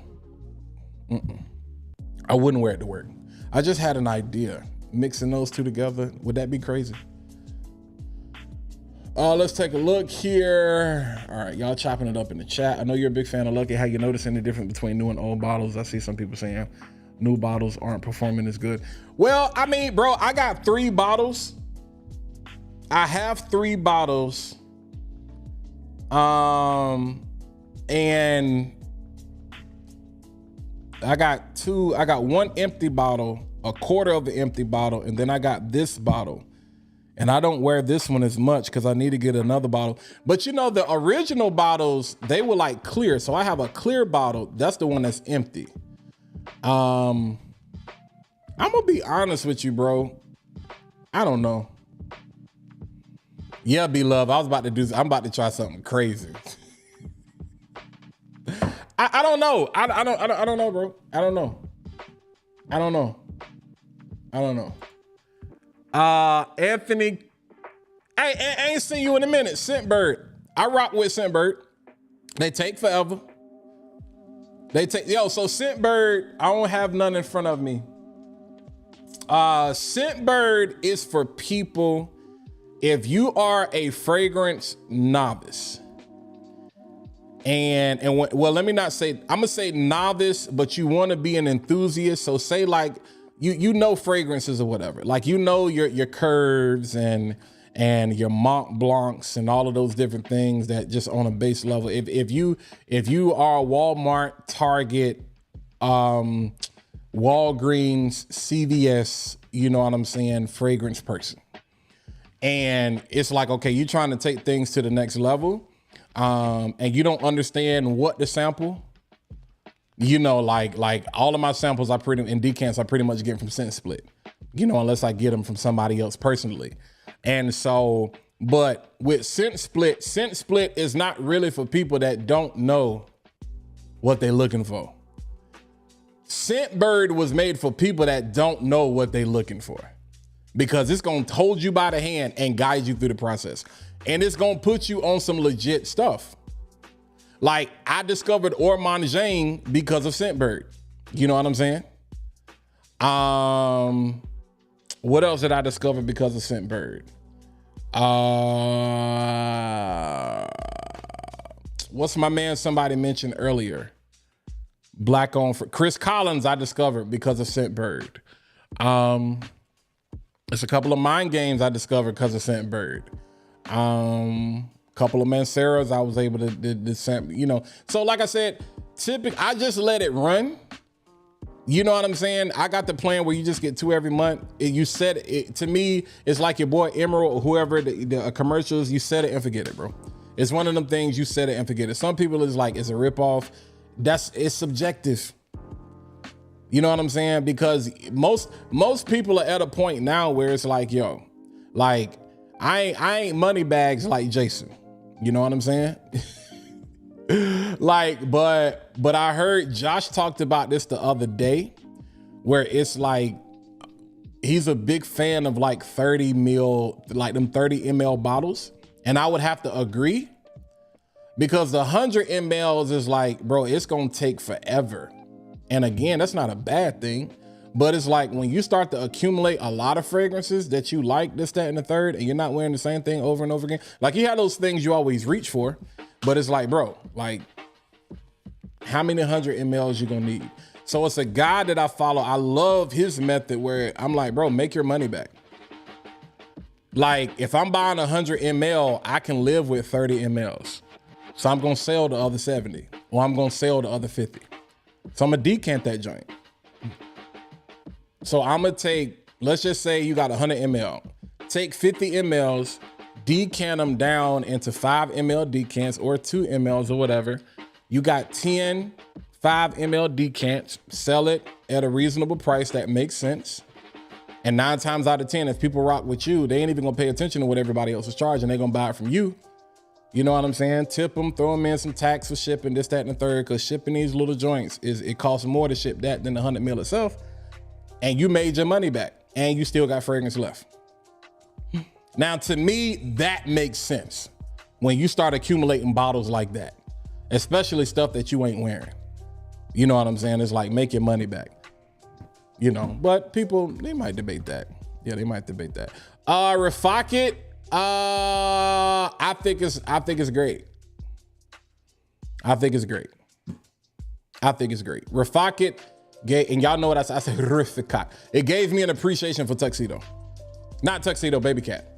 Speaker 1: I wouldn't wear it to work. I just had an idea. Mixing those two together, would that be crazy? Let's take a look here. All right, y'all chopping it up in the chat. I know you're a big fan of Lucky. How you noticing the difference between new and old bottles? I see some people saying new bottles aren't performing as good. Well, I mean, bro, I got 3 bottles. I have 3 bottles. And I got 1 empty bottle, a quarter of the empty bottle, and then I got this bottle. And I don't wear this one as much because I need to get another bottle. But you know, the original bottles, they were like clear. So I have a clear bottle. That's the one that's empty. I'm gonna be honest with you, bro. I don't know. Yeah, B-Love, I'm about to try something crazy. I don't know. I don't know, bro. I don't know. Anthony, I ain't seen you in a minute. Scentbird. I rock with Scentbird. They take forever. So Scentbird, I don't have none in front of me. Scentbird is for people, if you are a fragrance novice. Well, let me not say, I'm gonna say novice, but you want to be an enthusiast. So say like, you know fragrances or whatever. Like, you know your curves and your Mont Blancs and all of those different things that just on a base level. If you are a Walmart, Target, Walgreens, CVS, you know what I'm saying, fragrance person. And it's like, okay, you're trying to take things to the next level. And you don't understand what to sample. You know, like all of my samples and decants I pretty much get from Scent Split. You know, unless I get them from somebody else personally. And so, but with Scent Split is not really for people that don't know what they're looking for. Scentbird was made for people that don't know what they're looking for, because it's going to hold you by the hand and guide you through the process. And it's going to put you on some legit stuff. Like, I discovered Ormangene because of Scentbird. You know what I'm saying? What else did I discover because of Scentbird? What's my man somebody mentioned earlier? Black on Chris Collins, I discovered because of Scentbird. It's a couple of Mind Games I discovered because of Scentbird. Couple of Manceras I was able to sample, you know. So like I said, typically I just let it run. You know what I'm saying? I got the plan where you just get 2 every month. You set it, to me, it's like your boy Emerald or whoever, the commercials, you set it and forget it, bro. It's one of them things, you set it and forget it. Some people is like, it's a ripoff. It's subjective. You know what I'm saying? Because most people are at a point now where it's like, yo, like, I ain't money bags like Jason. You know what I'm saying? Like, but I heard Josh talked about this the other day, where it's like, he's a big fan of like 30 ml, like them 30 ml bottles. And I would have to agree, because the 100 mLs is like, bro, it's going to take forever. And again, that's not a bad thing, but it's like when you start to accumulate a lot of fragrances that you like, this, that, and the third, and you're not wearing the same thing over and over again. Like, you have those things you always reach for, but it's like, bro, like, how many 100 mLs you gonna need? So it's a guy that I follow. I love his method where I'm like, bro, make your money back. Like, if I'm buying 100 ml, I can live with 30 mLs. So I'm gonna sell the other 70, or I'm gonna sell the other 50. So I'm gonna decant that joint. So I'm gonna take, let's just say you got 100 ml. Take 50 mLs, decant them down into 5 ml decants or 2 mLs or whatever. You got 10 5 ml decants, sell it at a reasonable price that makes sense. And 9 times out of 10, if people rock with you, they ain't even gonna pay attention to what everybody else is charging. They're gonna buy it from you. You know what I'm saying? Tip them, throw them in some tax for shipping, this, that, and the third, because shipping these little joints, it costs more to ship that than the 100 ml itself. And you made your money back, and you still got fragrance left. Now, to me, that makes sense when you start accumulating bottles like that, especially stuff that you ain't wearing. You know what I'm saying? It's like, make your money back. You know, but people, they might debate that. Yeah, they might debate that. Refakit, I think it's great. I think it's great. Refakit gave, and y'all know what I said. I said Refakit. It gave me an appreciation for Tuxedo. Not Tuxedo, Baby Cat.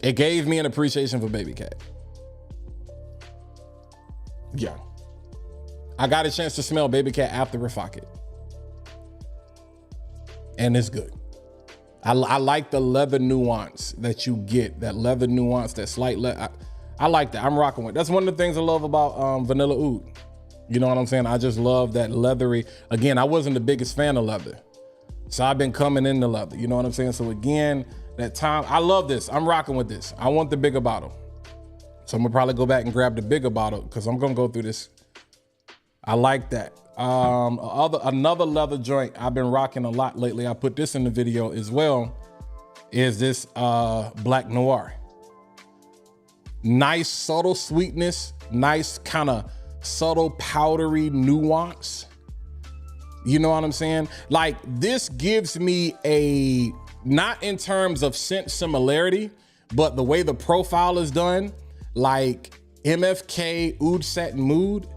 Speaker 1: It gave me an appreciation for Baby Cat. Yeah. I got a chance to smell Baby Cat after Refakit. And it's good. I like the leather nuance that you get, that leather nuance, that slight leather. I like that. I'm rocking with it. That's one of the things I love about Vanilla Oud. You know what I'm saying? I just love that leathery. Again, I wasn't the biggest fan of leather, so I've been coming into leather. You know what I'm saying? So again, that time, I love this. I'm rocking with this. I want the bigger bottle. So I'm gonna probably go back and grab the bigger bottle because I'm gonna go through this. I like that. Another leather joint I've been rocking a lot lately, I put this in the video as well, is this Black Noir. Nice subtle sweetness, nice kind of subtle powdery nuance. You know what I'm saying? Like, this gives me a, not in terms of scent similarity, but the way the profile is done, like MFK Oud Satin Mood.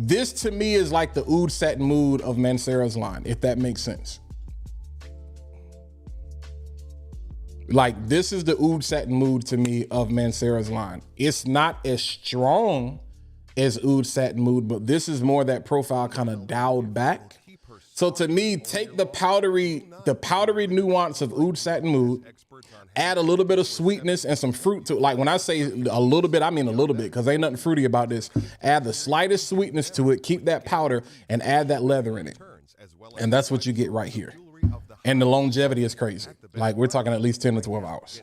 Speaker 1: This to me is like the Oud Satin Mood of Mancera's line, if that makes sense. Like, this is the Oud Satin Mood to me of Mancera's line. It's not as strong as Oud Satin Mood, but this is more that profile kind of dialed back. So to me, take the powdery nuance of Oud Satin Mood, add a little bit of sweetness and some fruit to it. Like when I say a little bit, I mean a little bit, because ain't nothing fruity about this. Add the slightest sweetness to it, keep that powder, and add that leather in it. And that's what you get right here. And the longevity is crazy. Like we're talking at least 10 to 12 hours.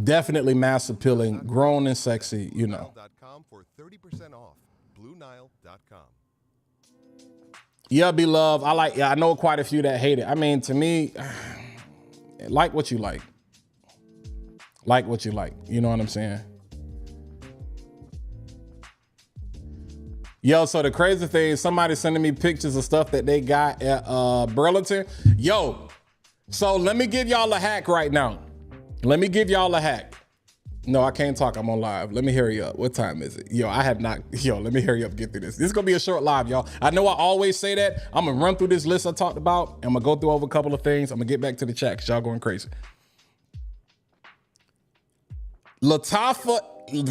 Speaker 1: Definitely mass appealing, grown and sexy, you know. Yeah, beloved. I know quite a few that hate it. I mean, to me, like what you like. Like what you like. You know what I'm saying? Yo, so the crazy thing is somebody sending me pictures of stuff that they got at Burlington. Yo, so let me give y'all a hack right now. Let me give y'all a hack. No, I can't talk. I'm on live. Let me hurry up. What time is it? Yo, let me hurry up and get through this. This is going to be a short live, y'all. I know I always say that. I'm going to run through this list I talked about. I'm going to go through over a couple of things. I'm going to get back to the chat because y'all going crazy. Lattafa,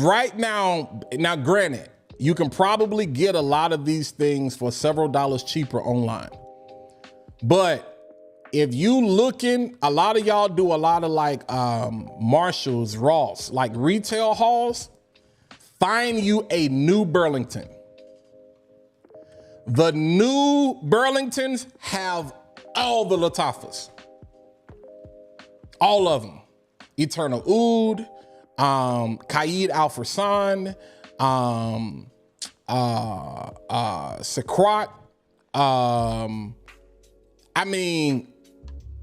Speaker 1: right now granted, you can probably get a lot of these things for several dollars cheaper online. But if you looking, a lot of y'all do a lot of like Marshalls, Ross, like retail hauls, find you a new Burlington. The new Burlingtons have all the Lattafas. All of them. Eternal Oud, Qaid Al-Farsan, Secret. I mean,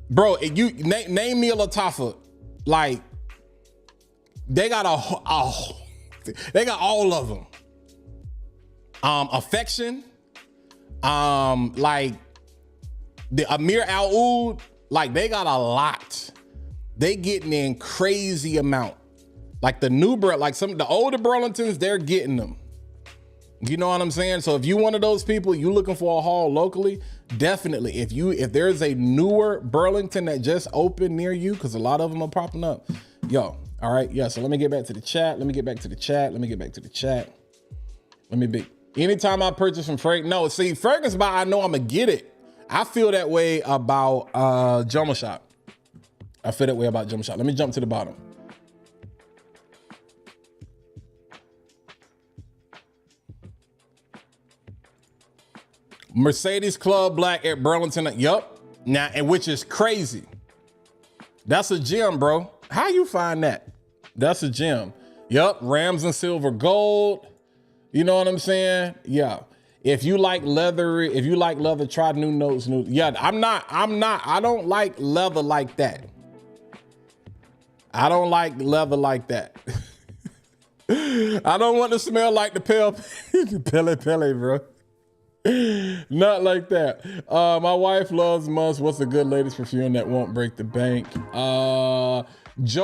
Speaker 1: bro, you name me a Lattafa, like they got they got all of them. Affection, like the Amir Al Oud, like they got a lot. They getting in crazy amount. Like the new like the older Burlingtons, they're getting them. You know what I'm saying? So if you one of those people, you looking for a haul locally, definitely. If there's a newer Burlington that just opened near you, because a lot of them are popping up. Yo, all right, yeah. So let me get back to the chat. Anytime I purchase from Fragrance Buy, I know I'm gonna get it. I feel that way about Jumbo Shop. Let me jump to the bottom. Mercedes Club Black at Burlington. Yup. Now, and which is crazy. That's a gem, bro. How you find that? That's a gem. Yup. Rams and silver gold. You know what I'm saying? Yeah. If you like leather, try new notes. Yeah, I don't like leather like that. I don't like I don't want to smell like the Pele, bro. Not like that. My wife loves Musk. What's a good ladies perfume that won't break the bank? Joe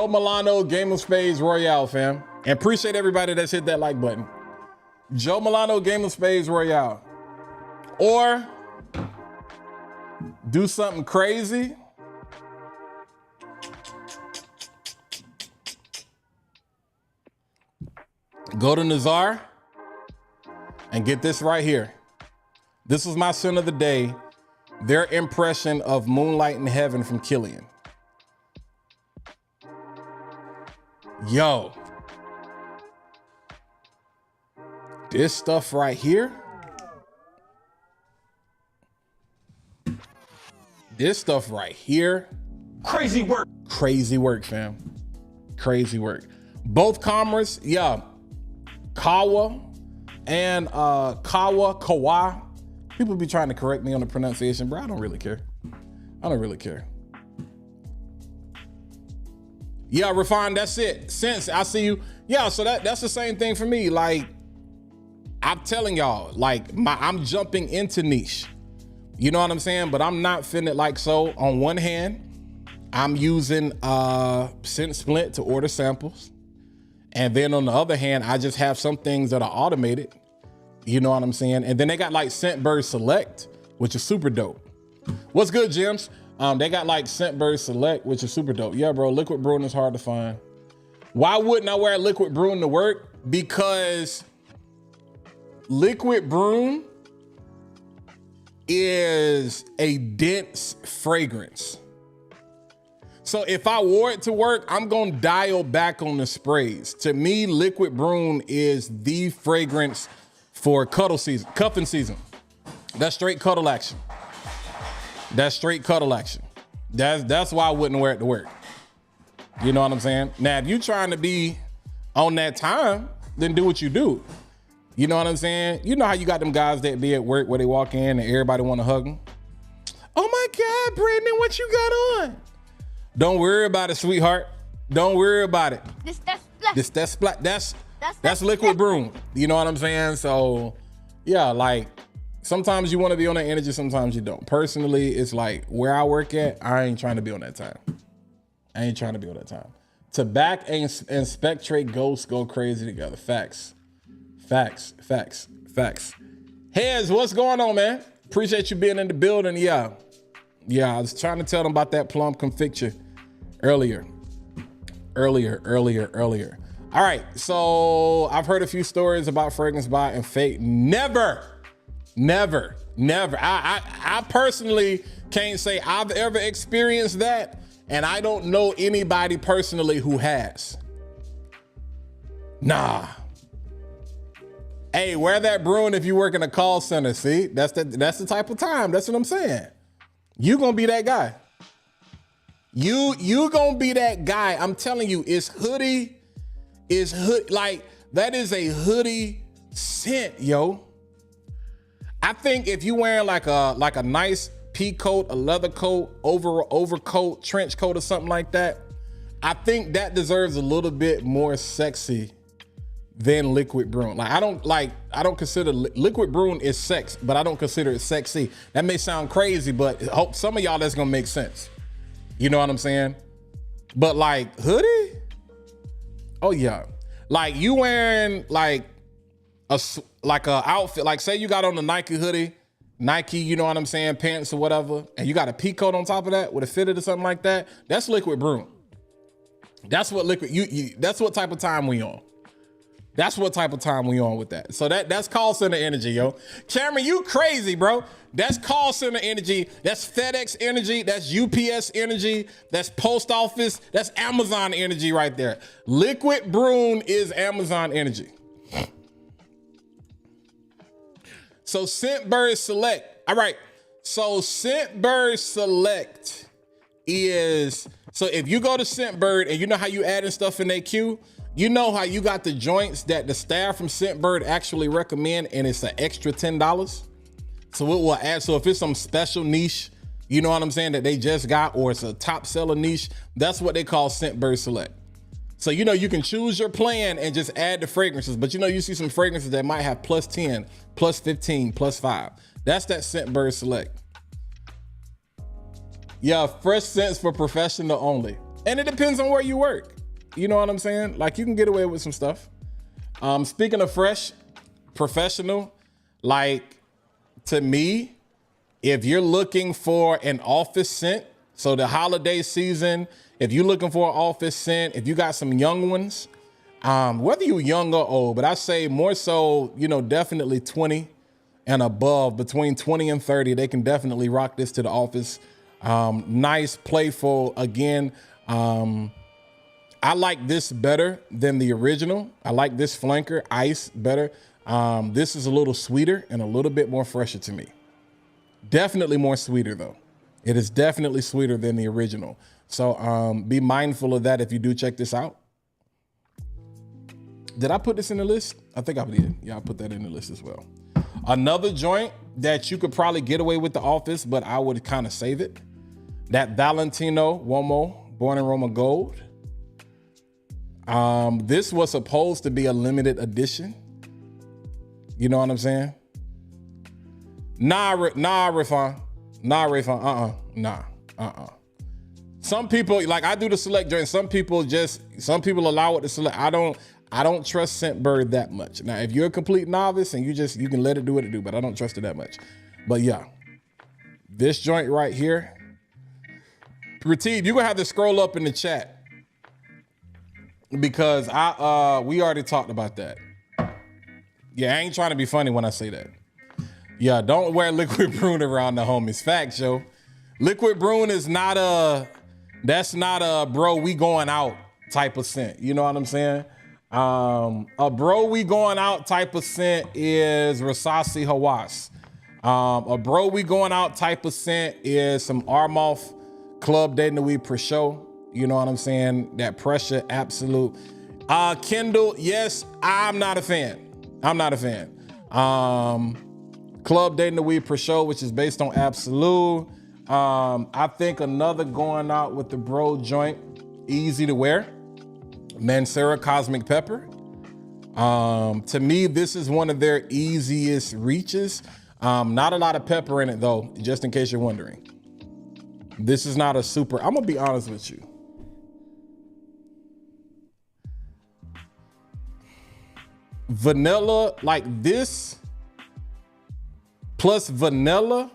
Speaker 1: Milano, Game of Spades Royale, fam. And appreciate everybody that's hit that like button. Joe Milano, Game of Spades Royale. Or do something crazy. Go to Nazar and get this right here. This was my sin of the day. Their impression of Moonlight in Heaven from Killian. Yo. This stuff right here. Crazy work, fam. Crazy work. Both cameras, yeah. Kawa and Kawa. People be trying to correct me on the pronunciation, bro. I don't really care. Yeah, Refine, that's it. Since I see you. Yeah, so that's the same thing for me. Like, I'm telling y'all, like, I'm jumping into niche. You know what I'm saying? But I'm not finna like, so on one hand, I'm using Scent Splint to order samples. And then on the other hand, I just have some things that are automated. You know what I'm saying? And then they got like Scentbird Select, which is super dope. What's good, Gems? They got like Scentbird Select, which is super dope. Yeah, bro, liquid brewing is hard to find. Why wouldn't I wear liquid brewing to work? Because liquid brewing is a dense fragrance. So if I wore it to work, I'm gonna dial back on the sprays. To me, Liquid Broom is the fragrance for cuddle season, cuffing season. That's straight cuddle action. That's straight cuddle action. That's why I wouldn't wear it to work. You know what I'm saying? Now, if you trying to be on that time, then do what you do. You know what I'm saying? You know how you got them guys that be at work where they walk in and everybody want to hug them? Oh my God, Brandon, what you got on? Don't worry about it, sweetheart. Don't worry about it. That's Liquid Broom. You know what I'm saying? So yeah, like sometimes you want to be on that energy, sometimes you don't. Personally, it's like where I work at, I ain't trying to be on that time. I ain't trying to be on that time. Tobacco and Spectrate Ghosts go crazy together. Facts. Facts. Heads, what's going on, man? Appreciate you being in the building. Yeah, I was trying to tell them about that plum confecture earlier. All right, so I've heard a few stories about fragrance buy and fake. Never. I personally can't say I've ever experienced that, and I don't know anybody personally who has. Nah. Hey, wear that broom if you work in a call center. See, that's the type of time. That's what I'm saying. You gonna be that guy. You gonna be that guy. I'm telling you, it's hoodie. Like that is a hoodie scent, yo. I think if you wearing like a nice pea coat, a leather coat, overcoat, trench coat, or something like that, I think that deserves a little bit more sexy than Liquid Broom. Like I don't consider Liquid Broom is sex, but I don't consider it sexy. That may sound crazy, but I hope some of y'all that's gonna make sense. You know what I'm saying? But like hoodie, oh yeah, like you wearing like a outfit, like say you got on the Nike hoodie, Nike, you know what I'm saying, pants or whatever, and you got a pea coat on top of that with a fitted or something like that. That's Liquid Broom. That's what that's what type of time we on. That's what type of time we on with that. So that's call center energy, yo. Cameron, you crazy, bro. That's call center energy. That's FedEx energy. That's UPS energy. That's post office. That's Amazon energy right there. Liquid Broom is Amazon energy. So Scentbird Select. All right. So Scentbird Select is, so if you go to Scentbird and you know how you adding stuff in that queue, you know how you got the joints that the staff from Scentbird actually recommend, and it's an extra $10. So it will add, so if it's some special niche, you know what I'm saying, that they just got, or it's a top seller niche, that's what they call Scentbird Select. So you know you can choose your plan and just add the fragrances, but you know you see some fragrances that might have plus 10, plus 15, plus 5. That's that Scentbird Select. Yeah, fresh scents for professional only. And it depends on where you work. You know what I'm saying? Like you can get away with some stuff. Speaking of fresh, professional, like to me, if you're looking for an office scent, so the holiday season, if you're looking for an office scent, if you got some young ones, whether you're young or old, but I say more so, you know, definitely 20 and above, between 20 and 30, they can definitely rock this to the office. Nice, playful, again, I like this better than the original. I like this flanker, ice, better. This is a little sweeter and a little bit more fresher to me. Definitely more sweeter though. It is definitely sweeter than the original. So be mindful of that if you do check this out. Did I put this in the list? I think I did. Yeah, I put that in the list as well. Another joint that you could probably get away with the office, but I would kind of save it. That Valentino Uomo Born in Roma Gold. This was supposed to be a limited edition. You know what I'm saying? Nah, Rifan. Some people, like I do the select joint. Some people allow it to select. I don't trust Scentbird that much. Now, if you're a complete novice and you can let it do what it do, but I don't trust it that much. But yeah, this joint right here. Retief, you're gonna have to scroll up in the chat because we already talked about that. Yeah, I ain't trying to be funny when I say that. Yeah, don't wear Liquid Brune around the homies. Facts, yo. Liquid Brune is not that's not a bro, we going out type of scent. You know what I'm saying? A bro, we going out type of scent is Rasasi Hawass. A bro, we going out type of scent is some Armoff Club Day Nuit Pre Show. You know what I'm saying? That Pressure, absolute. Kendall, yes, I'm not a fan. I'm not a fan. Club Day Nuit Pre Show, which is based on Absolute. I think another going out with the bro joint, easy to wear, Mancera Cosmic Pepper. To me, this is one of their easiest reaches. Not a lot of pepper in it though, just in case you're wondering. This is not a super, I'm gonna be honest with you. Vanilla, like this, plus vanilla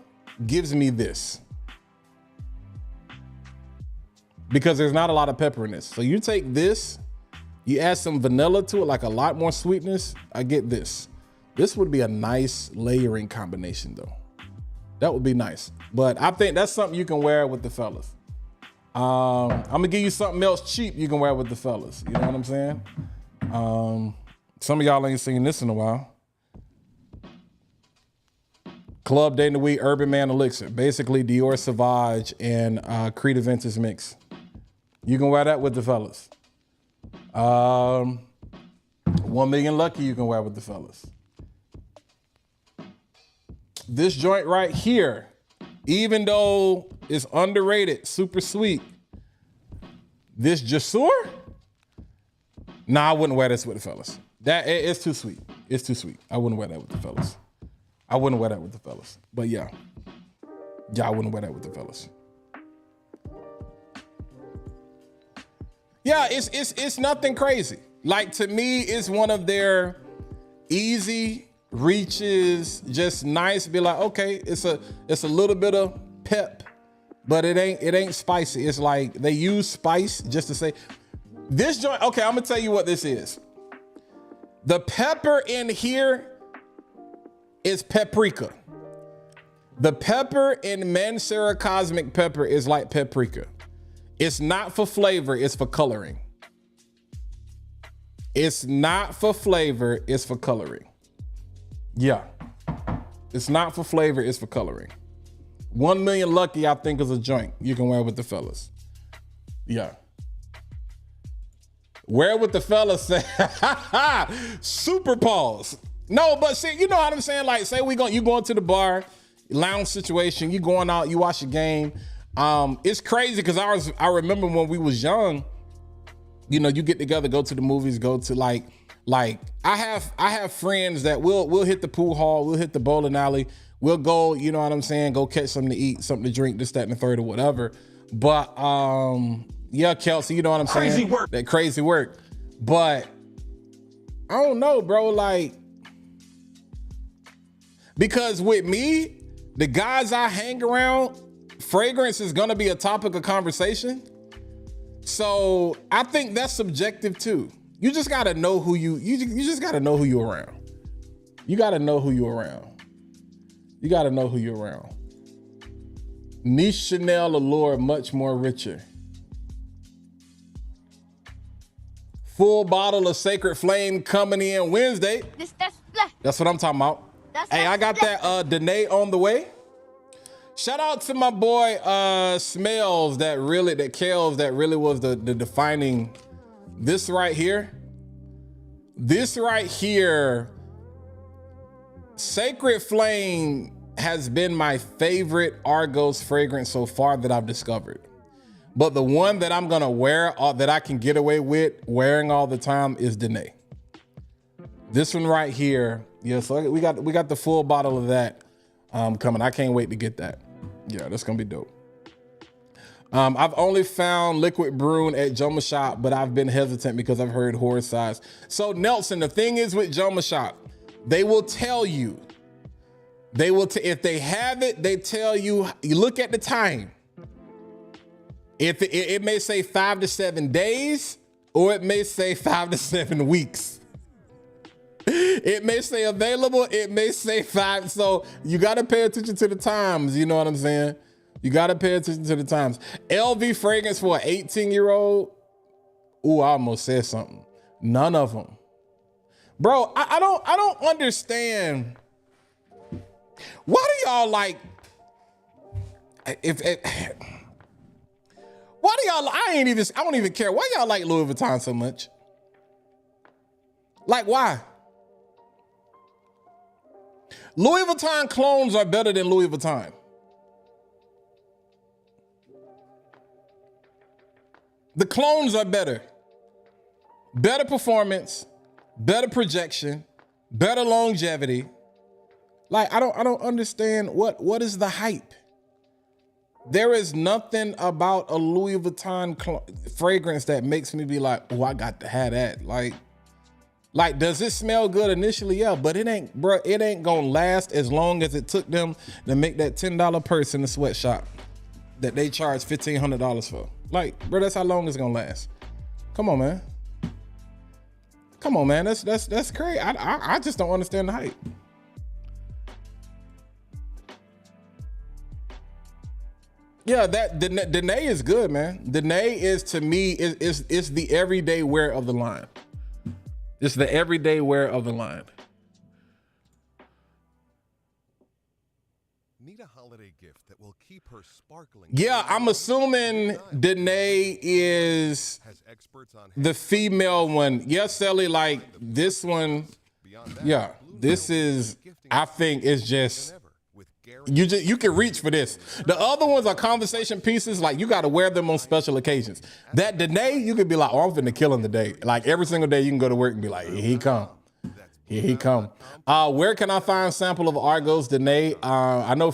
Speaker 1: gives me this. Because there's not a lot of pepper in this. So you take this, you add some vanilla to it, like a lot more sweetness, I get this. This would be a nice layering combination though. That would be nice. But I think that's something you can wear with the fellas. I'm gonna give you something else cheap you can wear with the fellas. You know what I'm saying? Some of y'all ain't seen this in a while. Club Day Nuit Urban Man Elixir. Basically Dior Sauvage and Creed Aventus mix. You can wear that with the fellas. 1 Million Lucky you can wear with the fellas. This joint right here, even though it's underrated, super sweet. This Jasur? Nah, I wouldn't wear this with the fellas. It's too sweet. It's too sweet. I wouldn't wear that with the fellas. I wouldn't wear that with the fellas. But yeah. Yeah, I wouldn't wear that with the fellas. Yeah, it's nothing crazy. Like to me, it's one of their easy reaches, just nice. Be like, okay, it's a little bit of pep, but it ain't spicy. It's like they use spice just to say this joint. Okay, I'm gonna tell you what this is. The pepper in here is paprika. The pepper in Mancera Cosmic Pepper is like paprika. It's not for flavor, it's for coloring. It's not for flavor, it's for coloring. Yeah. It's not for flavor, it's for coloring. 1 Million Lucky, I think, is a joint you can wear with the fellas. Yeah. Wear with the fellas, say, super pause. No, but see, you know what I'm saying? Like, say you going to the bar, lounge situation, you going out, you watch a game. It's crazy because I remember when we was young, you know, you get together, go to the movies, go to like I have friends that will hit the pool hall, we'll hit the bowling alley, we'll go, you know what I'm saying, go catch something to eat, something to drink, this, that, and the third or whatever. But yeah, Kelsey, you know what I'm saying? Crazy work. That crazy work. But I don't know, bro, like, because with me, the guys I hang around, fragrance is gonna be a topic of conversation. So I think that's subjective too. You just gotta know who you just gotta know who you're around. You gotta know who you're around. You gotta know who you're around. Niche Chanel Allure, much more richer. Full bottle of Sacred Flame coming in Wednesday. That's what I'm talking about. Hey, I got that Danae on the way. Shout out to my boy Smells, Kales, that really was the defining. This right here, Sacred Flame has been my favorite Argos fragrance so far that I've discovered. But the one that I'm gonna wear, that I can get away with wearing all the time, is Danae. This one right here, yeah. So we got the full bottle of that coming. I can't wait to get that. Yeah, that's gonna be dope. I've only found Liquid Brune at Joma Shop, but I've been hesitant because I've heard horror size. So Nelson, the thing is with Joma Shop, they will tell you. If they have it, they tell you. You look at the time. If it may say 5 to 7 days, or it may say 5 to 7 weeks. It may say available. It may say 5. So you got to pay attention to the times. You know what I'm saying? You got to pay attention to the times. LV fragrance for an 18-year-old. Ooh, I almost said something. None of them. Bro, I don't understand. Why do y'all like, why do y'all, I don't even care. Why y'all like Louis Vuitton so much? Like, why? Louis Vuitton clones are better than Louis Vuitton. The clones are better. Better performance, better projection, better longevity. Like, I don't understand what is the hype. There is nothing about a Louis Vuitton fragrance that makes me be like, oh, I got to have that. Like, does it smell good initially? Yeah, but it ain't gonna last as long as it took them to make that $10 purse in the sweatshop that they charge $1,500 for. Like, bro, that's how long it's gonna last. Come on, man. Come on, man. That's crazy. I just don't understand the hype. Yeah, that Danae is good, man. Danae is, to me, is the everyday wear of the line. It's the everyday wear of the line.
Speaker 2: Need a holiday gift that will keep her sparkling.
Speaker 1: Yeah, I'm assuming Danae is the female one. Yes, Sally, like this one. Yeah, this is, I think it's just, you can reach for this. The other ones are conversation pieces. Like, you got to wear them on special occasions. That Danae, you could be like, oh, I'm finna kill him today. Like, every single day you can go to work and be like, here he come. Here he come. Where can I find sample of Argos Danae? I know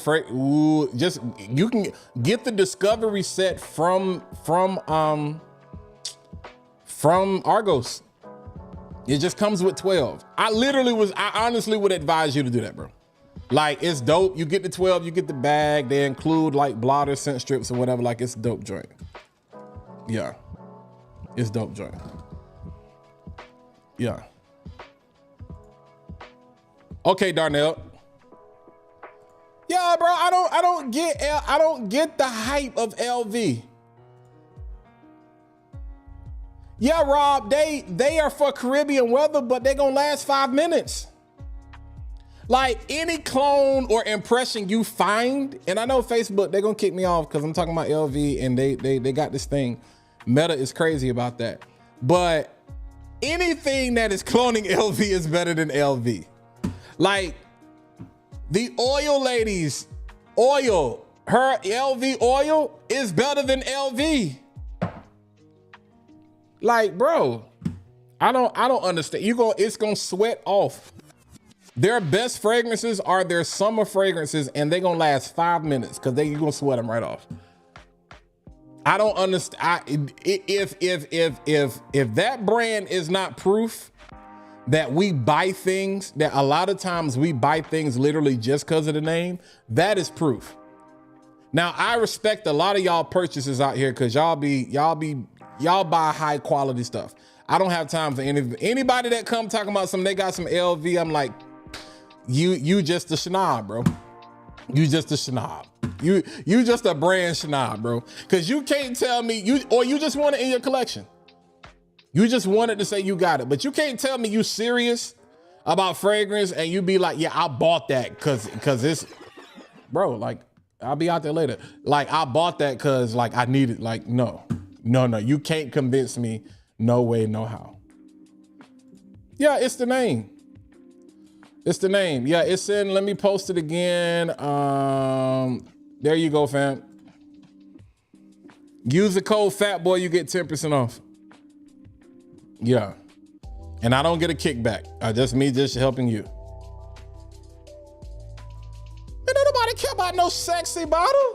Speaker 1: just, you can get the discovery set from Argos. It just comes with 12. I honestly would advise you to do that, bro. Like, it's dope. You get the 12, you get the bag. They include like blotter, scent strips, or whatever. Like, it's a dope joint. Yeah, it's dope joint. Yeah. Okay, Darnell. Yeah, bro. I don't get the hype of LV. Yeah, Rob. They are for Caribbean weather, but they gonna last 5 minutes. Like, any clone or impression you find, and I know Facebook, they're gonna kick me off because I'm talking about LV and they got this thing. Meta is crazy about that. But anything that is cloning LV is better than LV. Like, the oil ladies, her LV oil is better than LV. Like, bro, I don't understand. It's gonna sweat off. Their best fragrances are their summer fragrances, and they're gonna last 5 minutes because you're gonna sweat them right off. I don't understand. If that brand is not proof that we buy things, that a lot of times we buy things literally just because of the name, that is proof. Now, I respect a lot of y'all purchases out here because y'all buy high quality stuff. I don't have time for anybody that come talking about they got some LV. I'm like, you just a schnob, bro. You just a schnob. You just a brand schnob, bro. Cause you can't tell me you just want it in your collection. You just wanted to say you got it, but you can't tell me you serious about fragrance and you be like, yeah, I bought that cause it's, bro, like, I'll be out there later. Like, I bought that cause like I need it. Like, no, you can't convince me. No way, no how. Yeah, it's the name. It's the name. Yeah, it's in. Let me post it again. There you go, fam. Use the code FATBOY, you get 10% off. Yeah. And I don't get a kickback. Just me helping you. Man, don't nobody care about no sexy bottle.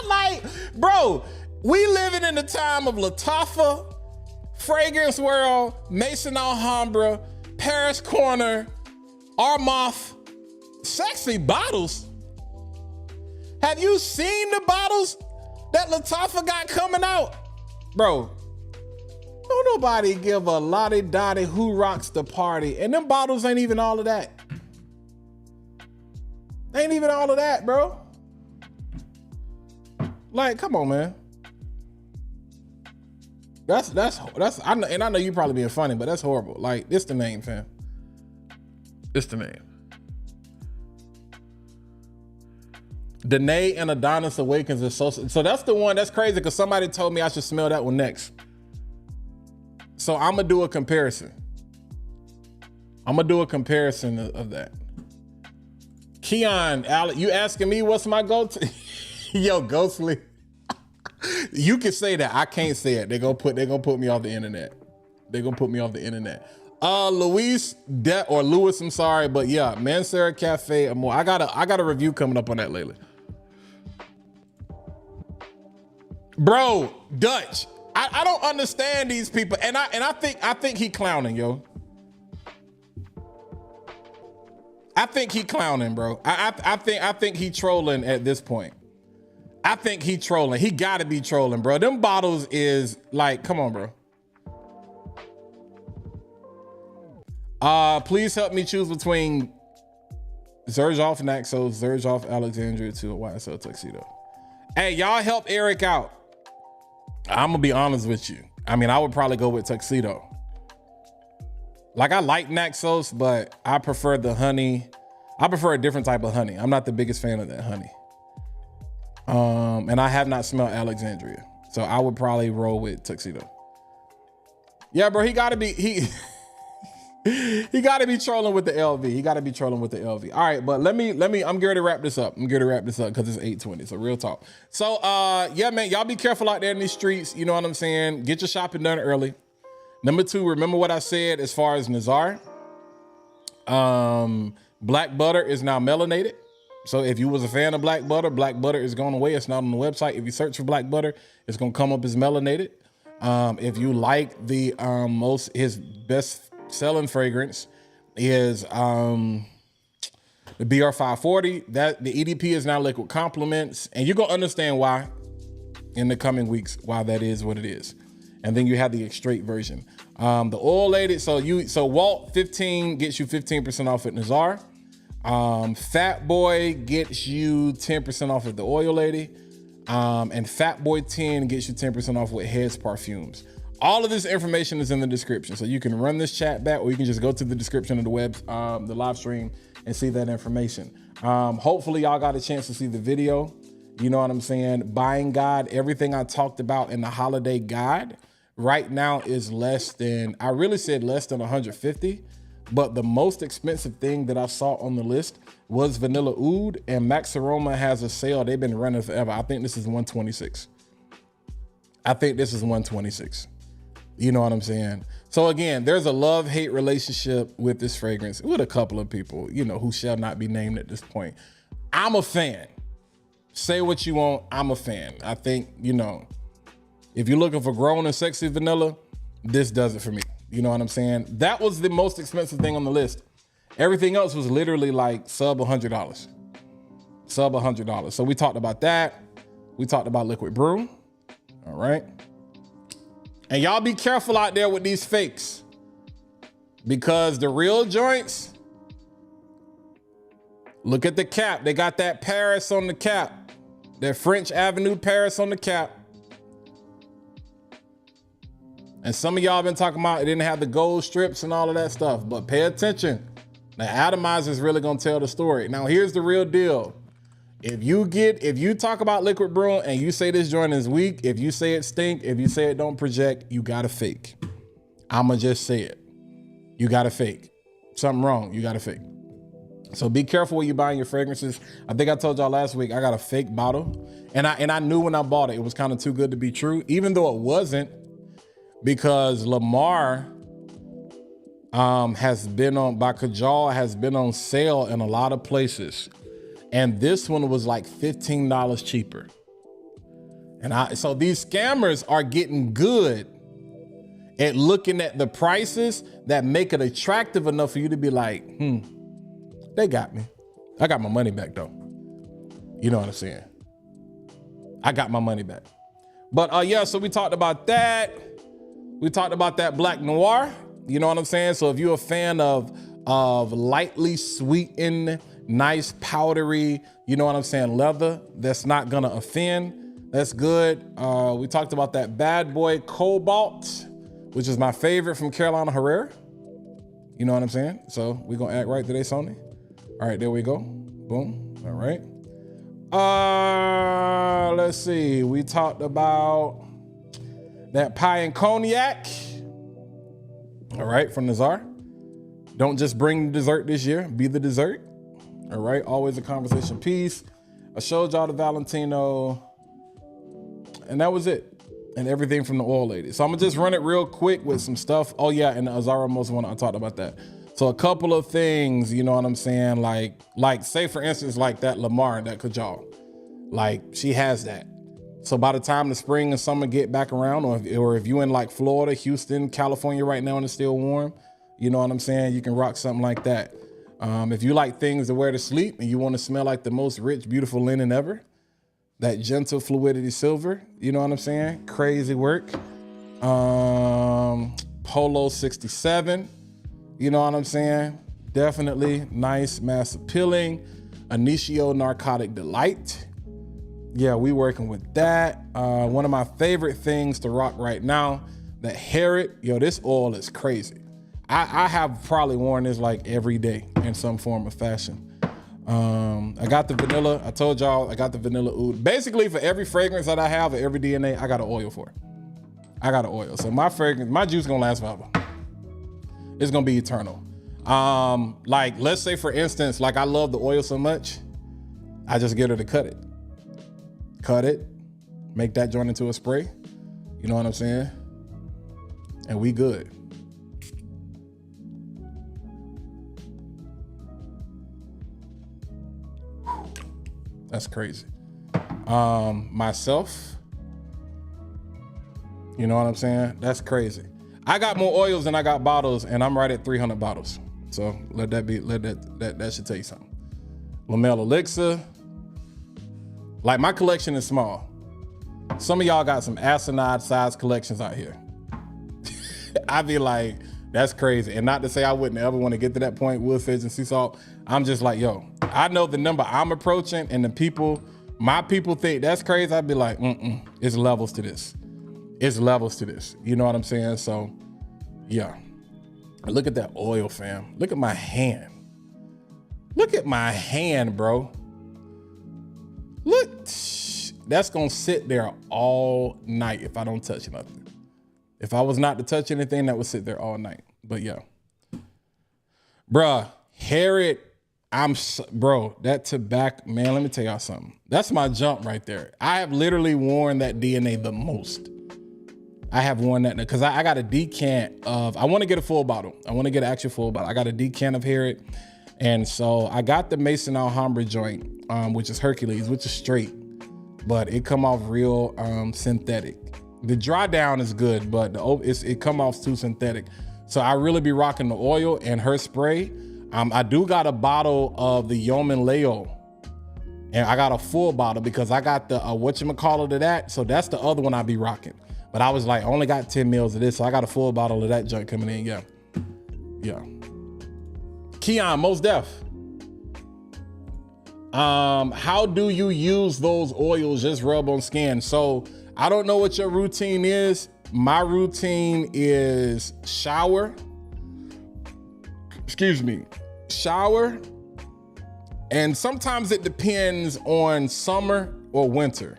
Speaker 1: Like, bro, we living in the time of Lattafa, Fragrance World, Maison Alhambra, Paris Corner, Armoff, sexy bottles. Have you seen the bottles that Lattafa got coming out? Bro, Don't nobody give a lottie dottie who rocks the party. And them bottles ain't even all of that. Ain't even all of that, bro. Like, come on, man. I know you probably being funny, but that's horrible. Like, this the name, fam. This the name. Danae and Adonis Awakens is so that's the one that's crazy because somebody told me I should smell that one next. So I'm gonna do a comparison. I'm gonna do a comparison of that. Keon, Alec, you asking me what's my go-to? Yo, Ghostly. You can say that. I can't say it. They're gonna put me off the internet. They're gonna put me off the internet. Lewis, I'm sorry, but yeah, Mansera Cafe Amore. I got a review coming up on that lately. Bro, Dutch. I don't understand these people, and I think he clowning, yo. I think he clowning, bro. I think he trolling at this point. I think he trolling. He gotta be trolling, bro. Them bottles is like, come on, bro. Please help me choose between Xerjoff Naxos, Xerjoff Alexandria to a YSL Tuxedo. Hey, y'all help Eric out. I'm gonna be honest with you. I mean, I would probably go with Tuxedo. Like, I like Naxos, but I prefer the honey. I prefer a different type of honey. I'm not the biggest fan of that honey. And I have not smelled Alexandria. So I would probably roll with Tuxedo. Yeah, bro, he gotta be trolling with the LV. He gotta be trolling with the LV. All right, but let me, I'm going to wrap this up. I'm going to wrap this up because it's 8:20, so real talk. So yeah, man, y'all be careful out there in these streets. You know what I'm saying? Get your shopping done early. Number 2, remember what I said as far as Nazar. Black butter is now melanated. So if you was a fan of black butter is going away. It's not on the website. If you search for black butter, it's going to come up as melanated. If you like the his best selling fragrance is the BR540, that the EDP is now liquid compliments, and you're going to understand why in the coming weeks, why that is what it is. And then you have the straight version. The oil lady, so Walt 15 gets you 15% off at Nazar. Fat Boy gets you 10% off at the oil lady. And Fat Boy 10 gets you 10% off with Heads Parfumes. All of this information is in the description. So you can run this chat back, or you can just go to the description of the web, the live stream, and see that information. Hopefully y'all got a chance to see the video. You know what I'm saying? Buying guide, everything I talked about in the holiday guide right now is less than, I really said less than 150, but the most expensive thing that I saw on the list was Vanilla Oud, and Max Aroma has a sale. They've been running forever. I think this is 126. You know what I'm saying? So again, there's a love-hate relationship with this fragrance with a couple of people, you know, who shall not be named at this point. I'm a fan. Say what you want, I'm a fan. I think, you know, if you're looking for grown and sexy vanilla, this does it for me. You know what I'm saying? That was the most expensive thing on the list. Everything else was literally like sub $100. Sub $100. So we talked about that. We talked about Liquid Brew. All right. And y'all be careful out there with these fakes, because the real joints, look at the cap. They got that Paris on the cap. That French Avenue Paris on the cap. And some of y'all been talking about it didn't have the gold strips and all of that stuff, but pay attention. The atomizer is really gonna tell the story. Now here's the real deal. If you talk about Liquid Brew and you say this joint is weak, if you say it stink, if you say it don't project, you gotta fake. I'ma just say it. You gotta fake. Something wrong, you gotta fake. So be careful when you're buying your fragrances. I think I told y'all last week, I got a fake bottle. And I knew when I bought it, it was kind of too good to be true, even though it wasn't, because Lamar has been on, by Kajal, has been on sale in a lot of places. And this one was like $15 cheaper. And so these scammers are getting good at looking at the prices that make it attractive enough for you to be like, they got me. I got my money back though. You know what I'm saying? I got my money back. But yeah, so we talked about that. We talked about that Black Noir. You know what I'm saying? So if you're a fan of lightly sweetened, nice powdery, you know what I'm saying, leather that's not gonna offend, that's good. We talked about that Bad Boy Cobalt, which is my favorite from Carolina Herrera. You know what I'm saying? So we're gonna act right today, Sony. All right, there we go. Boom. All right. Let's see. We talked about that pie and cognac. All right, from Nazar. Don't just bring the dessert this year, be the dessert. All right, always a conversation piece. I showed y'all the Valentino, and that was it. And everything from the oil lady. So I'm gonna just run it real quick with some stuff. Oh yeah, and the Azara most one, I talked about that. So a couple of things, you know what I'm saying? Like say for instance, like that Lamar, that Kajal, like she has that. So by the time the spring and summer get back around, or if you in like Florida, Houston, California right now and it's still warm, you know what I'm saying? You can rock something like that. If you like things to wear to sleep and you want to smell like the most rich, beautiful linen ever, that gentle fluidity silver, you know what I'm saying? Crazy work. Polo 67, you know what I'm saying? Definitely nice, mass appealing. Initio Narcotic Delight. Yeah, we working with that. One of my favorite things to rock right now, that Harriet. Yo, this oil is crazy. I have probably worn this like every day in some form of fashion. I got the vanilla. I told y'all I got the vanilla oud. Basically, for every fragrance that I have, or every DNA, I got an oil for it. I got an oil. So my fragrance, my juice gonna last forever. It's gonna be eternal. Like let's say for instance, like I love the oil so much, I just get her to cut it. Cut it, make that joint into a spray. You know what I'm saying? And we good. That's crazy. Myself, you know what I'm saying? That's crazy. I got more oils than I got bottles, and I'm right at 300 bottles. So let that should tell you something. Lamel Elixir. Like my collection is small. Some of y'all got some asinine size collections out here. I'd be like, that's crazy. And not to say I wouldn't ever want to get to that point, wood fizz and sea salt. I'm just like, yo, I know the number I'm approaching and the people, my people think that's crazy. I'd be like, it's levels to this. It's levels to this. You know what I'm saying? So yeah, look at that oil, fam. Look at my hand. Look at my hand, bro. Look, that's gonna sit there all night if I don't touch nothing. If I was not to touch anything, that would sit there all night. But yeah, bruh, Harriet, bro, that tobacco, man, let me tell y'all something. That's my jump right there. I have literally worn that DNA the most. I have worn that because I got a decant of, I want to get a full bottle. I want to get an actual full bottle. I got a decant of Harriet. And so I got the Mason Alhambra joint, which is Hercules, which is straight, but it come off real synthetic. The dry down is good, but it come off too synthetic. So I really be rocking the oil and her spray. I do got a bottle of the Yeoman Leo, and I got a full bottle because I got the whatchamacallit of that. So that's the other one I be rocking. But I was like, I only got 10 mils of this, so I got a full bottle of that junk coming in. Yeah. Keon, most def. How do you use those oils? Just rub on skin. So I don't know what your routine is. My routine is shower. Shower. And sometimes it depends on summer or winter.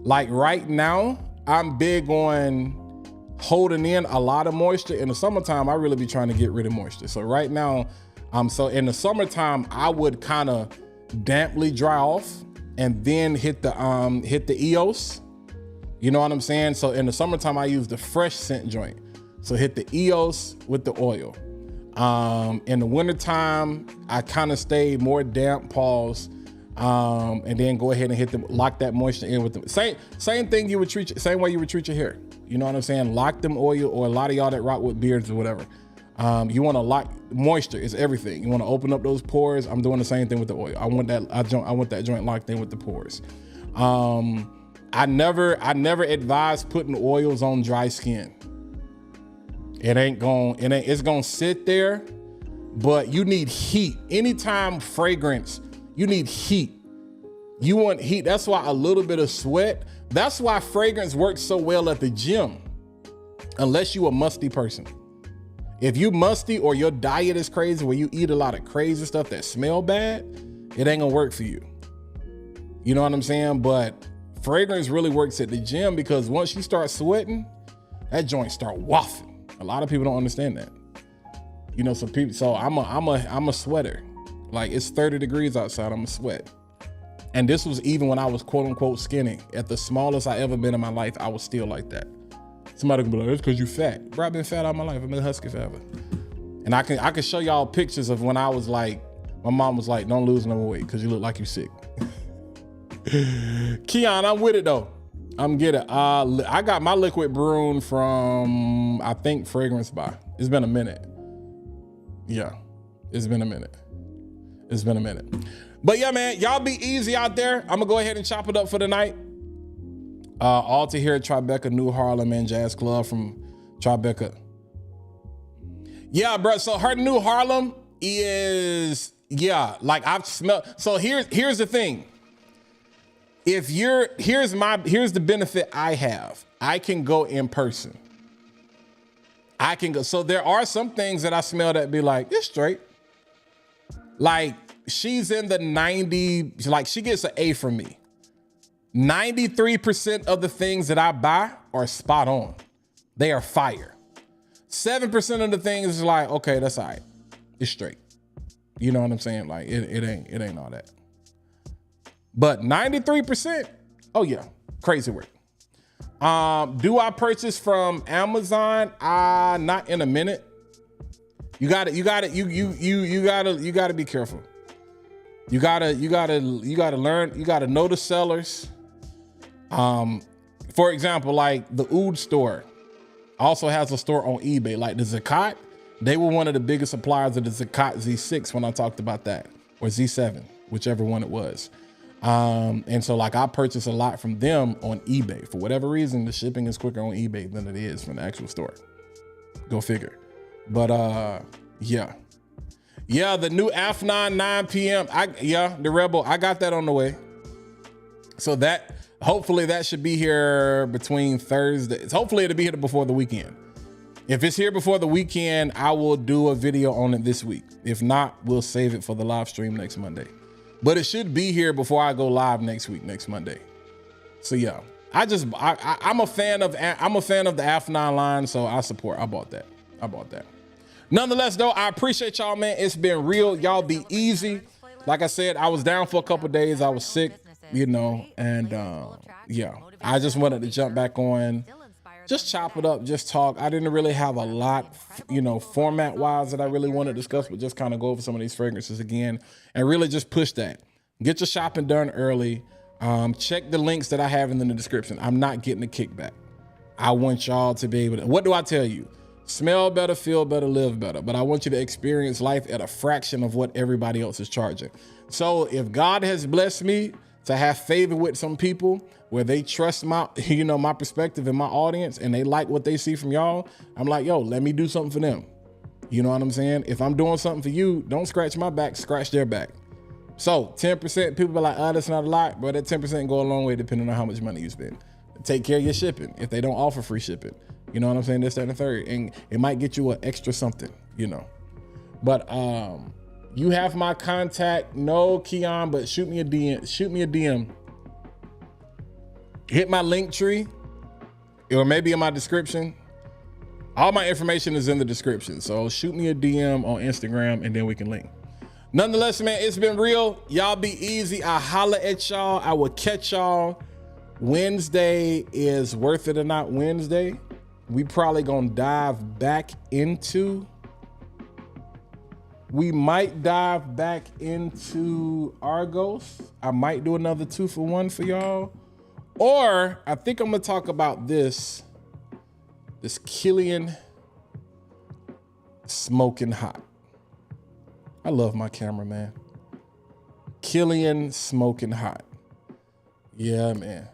Speaker 1: Like right now, I'm big on holding in a lot of moisture. In the summertime, I really be trying to get rid of moisture. So right now, so in the summertime, I would kind of damply dry off and then hit the EOS. You know what I'm saying? So in the summertime, I use the fresh scent joint. So hit the EOS with the oil. In the wintertime, I kind of stay more damp, pause, and then go ahead and lock that moisture in with the same thing you would treat, same way you would treat your hair. You know what I'm saying? Lock them oil, or a lot of y'all that rock with beards or whatever. You want to lock moisture is everything. You want to open up those pores. I'm doing the same thing with the oil. I want that joint locked in with the pores. I never advise putting oils on dry skin. It's gonna sit there, but you need heat. Anytime fragrance, you need heat. You want heat. That's why a little bit of sweat. That's why fragrance works so well at the gym, unless you a musty person. If you musty or your diet is crazy, where you eat a lot of crazy stuff that smell bad, it ain't gonna work for you. You know what I'm saying? But fragrance really works at the gym, because once you start sweating, that joint start wafting. A lot of people don't understand that. You know, some people, so I'm a sweater. Like, it's 30 degrees outside, I'm a sweat. And this was even when I was quote unquote skinny. At the smallest I ever been in my life, I was still like that. Somebody can be like, it's because you fat. Bro, I've been fat all my life. I've been husky forever. And I can show y'all pictures of when I was like, my mom was like, don't lose no weight because you look like you sick. Keon, I'm with it though. I'm getting it. I got my liquid brune from, I think, Fragrance by. It's been a minute. Yeah, it's been a minute. It's been a minute. But yeah, man, y'all be easy out there. I'm gonna go ahead and chop it up for the night. All to hear at Tribeca New Harlem and Jazz Club from Tribeca. Yeah, bro. So her New Harlem is, yeah, like I've smelled. So here's the thing. Here's the benefit I have. I can go in person. I can go. So there are some things that I smell that be like, it's straight. Like she's in the 90, like she gets an A from me. 93% of the things that I buy are spot on. They are fire. 7% of the things is like, okay, that's all right. It's straight. You know what I'm saying? Like it ain't all that. But 93%, oh yeah, crazy work. Do I purchase from Amazon? Not in a minute. You gotta be careful. You gotta learn, you gotta know the sellers. For example, like the Oud store also has a store on eBay, like the Zakat. They were one of the biggest suppliers of the Zakat Z6 when I talked about that, or Z7, whichever one it was. And so like I purchase a lot from them on eBay. For whatever reason, the shipping is quicker on eBay than it is from the actual store. Go figure. But yeah, the new F9 9 p.m. The Rebel, I got that on the way. So that hopefully that should be here between Thursdays. Hopefully it'll be here before the weekend. If it's here before the weekend, I will do a video on it this week. If not, we'll save it for the live stream next Monday. But it should be here before I go live next week, next Monday. So yeah, I'm a fan of the F9 line, so I bought that. Nonetheless, though, I appreciate y'all, man. It's been real. Y'all be easy. Like I said, I was down for a couple days. I was sick, and yeah, I just wanted to jump back on, just chop it up, just talk. I didn't really have a lot, format wise that I really wanted to discuss, but just kind of go over some of these fragrances again and really just push that. Get your shopping done early. Check the links that I have in the description. I'm not getting a kickback. I want y'all to be able to, what do I tell you? Smell better, feel better, live better. But I want you to experience life at a fraction of what everybody else is charging. So if God has blessed me to have favor with some people where they trust my, my perspective and my audience, and they like what they see from y'all, I'm like, yo, let me do something for them. You know what I'm saying? If I'm doing something for you, don't scratch my back, scratch their back. So 10%, people are like, oh, that's not a lot, but that 10% go a long way depending on how much money you spend. Take care of your shipping if they don't offer free shipping. You know what I'm saying? This, that, and the third. And it might get you an extra something, But you have my contact. No, Keon, but shoot me a DM. Hit my link tree, or maybe in my description. All my information is in the description. So shoot me a DM on Instagram and then we can link. Nonetheless, man, it's been real. Y'all be easy. I holla at y'all. I will catch y'all. Wednesday is Worth It or Not Wednesday. We probably gonna dive back into, we might dive back into Argos. I might do another 2-for-1 for y'all. Or I think I'm gonna talk about this Killian Smoking Hot. I love my camera, man. Killian Smoking Hot. Yeah, man.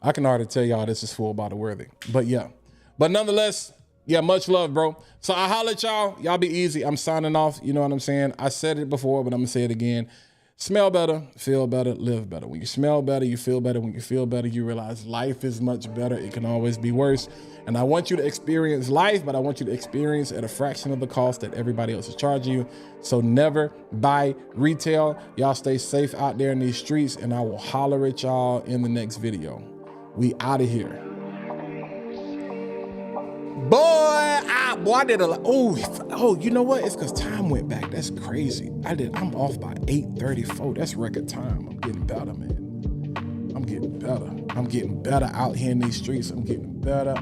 Speaker 1: I can already tell y'all this is full bottle worthy. But yeah. But nonetheless, Yeah, much love, bro. So I holler at y'all. Y'all be easy. I'm signing off. You know what I'm saying? I said it before, but I'm going to say it again. Smell better, feel better, live better. When you smell better, you feel better. When you feel better, you realize life is much better. It can always be worse. And I want you to experience life, but I want you to experience at a fraction of the cost that everybody else is charging you. So never buy retail. Y'all stay safe out there in these streets, and I will holler at y'all in the next video. We out of here. Boy, I did a lot. Oh, you know what? It's because time went back. That's crazy. I'm off by 8:34. That's record time. I'm getting better, man. I'm getting better. I'm getting better out here in these streets. I'm getting better.